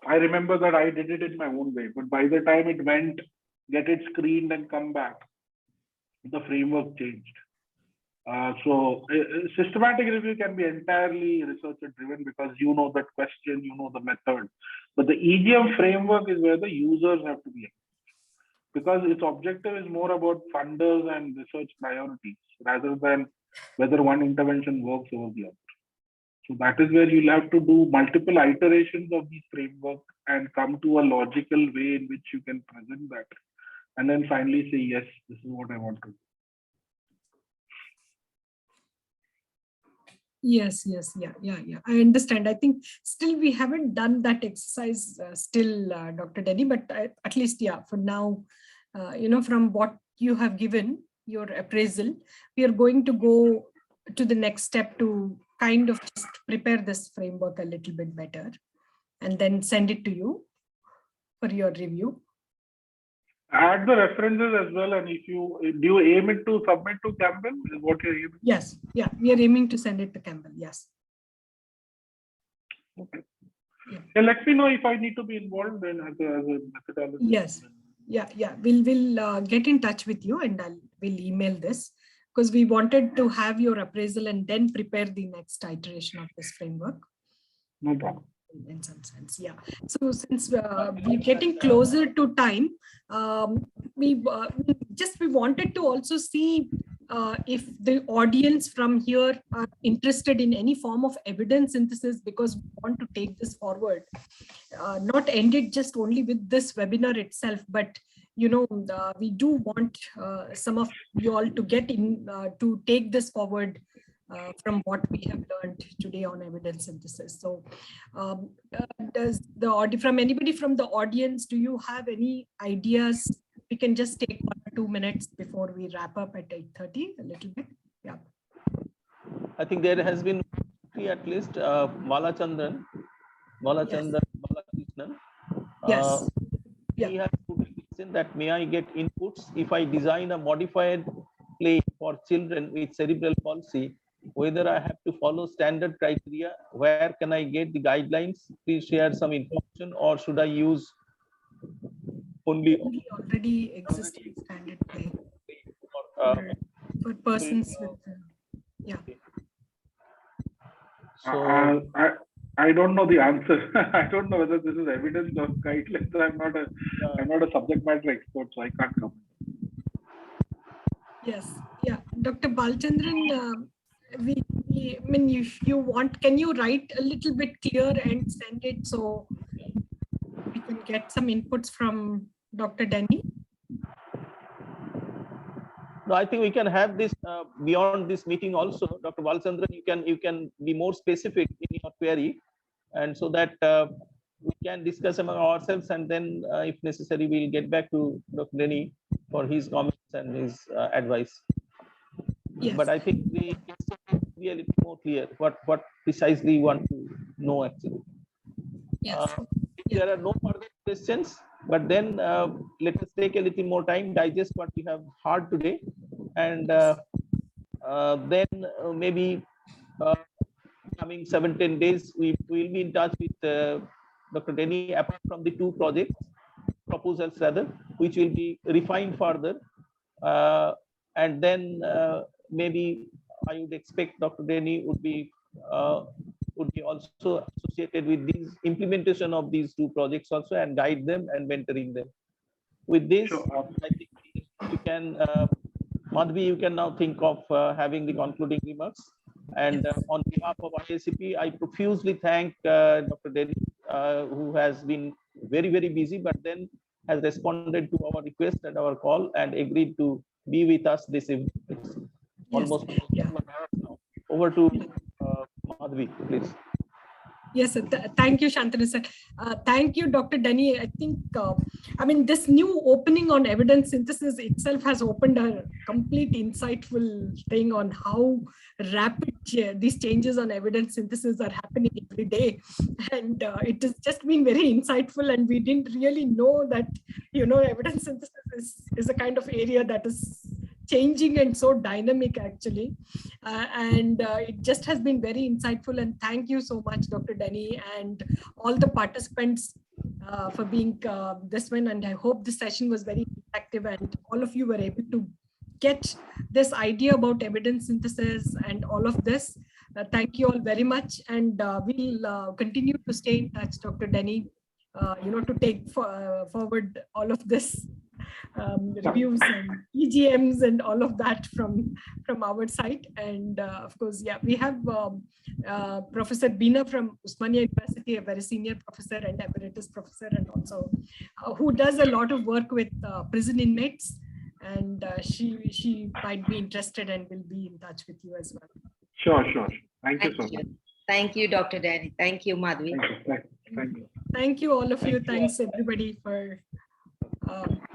I remember that I did it in my own way, but by the time it went, get it screened and come back, the framework changed. So systematic review can be entirely researcher driven, because you know that question, you know the method. But the EGM framework is where the users have to be, because its objective is more about funders and research priorities rather than whether one intervention works over the other. So that is where you'll have to do multiple iterations of these framework and come to a logical way in which you can present that, and then finally say, yes, this is what I want to do. Yes, yeah. I understand. I think still we haven't done that exercise Dr. Denny, but at least, yeah, for now, from what you have given, your appraisal, we are going to go to the next step to kind of just prepare this framework a little bit better and then send it to you for your review. Add the references as well, and if you do you aim it to submit to Campbell? Is what you're aiming? Yes, yeah, we are aiming to send it to Campbell. Yes. Okay. Yeah, let me know if I need to be involved then as a methodology. Yes. Yeah. We'll get in touch with you, and we'll email this, because we wanted to have your appraisal and then prepare the next iteration of this framework. No problem. In some sense, yeah. So since we're getting closer to time, we we wanted to also see if the audience from here are interested in any form of evidence synthesis, because we want to take this forward, not end it just only with this webinar itself, but we do want some of you all to get in to take this forward from what we have learned today on evidence synthesis. So does from anybody from the audience, do you have any ideas? We can just take 1 or 2 minutes before we wrap up at 8:30 a little bit. Yeah. I think there has been at least Balachandran, Balakrishnan. Yes. He has put a question that may I get inputs if I design a modified play for children with cerebral palsy, whether I have to follow standard criteria, where can I get the guidelines? Please share some information, or should I use only already existing standard play for persons with yeah. So I don't know the answer. I don't know whether this is evidence or guidelines. I'm not a subject matter expert, so I can't comment. Yes, yeah, Dr. Balchandran, I mean, if you want, can you write a little bit clear and send it so we can get some inputs from Dr. Denny? No, I think we can have this beyond this meeting also, Dr. Balchandran. You can be more specific in your query, and so that we can discuss among ourselves, and then if necessary, we'll get back to Dr. Denny for his comments and his advice. Yes. But I think we can be a little more clear what precisely you want to know actually. Yes. There are no further questions, but then let us take a little more time, digest what we have heard today, and then maybe coming 7-10 days, we will be in touch with Dr. Denny, apart from the 2 proposals rather, which will be refined further, and then maybe I would expect Dr. Denny would be also associated with these implementation of these 2 projects also, and guide them and mentoring them. With this, Sure. I think you can, Madhvi, you can now think of having the concluding remarks. And on behalf of ISCP, I profusely thank Dr. Denny, who has been very, very busy, but then has responded to our request and our call and agreed to be with us this evening. It's almost 1 hour now. Over to Madhvi, please. Yes, thank you, Shantanu sir. Thank you, Dr. Denny. I think, I mean, this new opening on evidence synthesis itself has opened a complete insightful thing on how rapid these changes on evidence synthesis are happening every day. And it has just been very insightful, and we didn't really know that, evidence synthesis is a kind of area that is changing and so dynamic actually, and it just has been very insightful. And thank you so much, Dr. Denny, and all the participants for being this one. And I hope this session was very effective and all of you were able to get this idea about evidence synthesis and all of this. Thank you all very much, and we'll continue to stay in touch, Dr. Denny, to take forward all of this. Reviews and EGMs and all of that from our side. And of course, yeah, we have Professor Beena from Usmania University, a very senior professor and emeritus professor, and also who does a lot of work with prison inmates. And she might be interested and will be in touch with you as well. Sure. Thank you so much. Thank you, Dr. Denny. Thank you, Madhvi. Thank you. Thank you, all of you. Thanks, everybody, for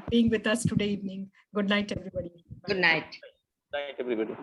being with us today evening. Good night, everybody. Good night. Good night, everybody.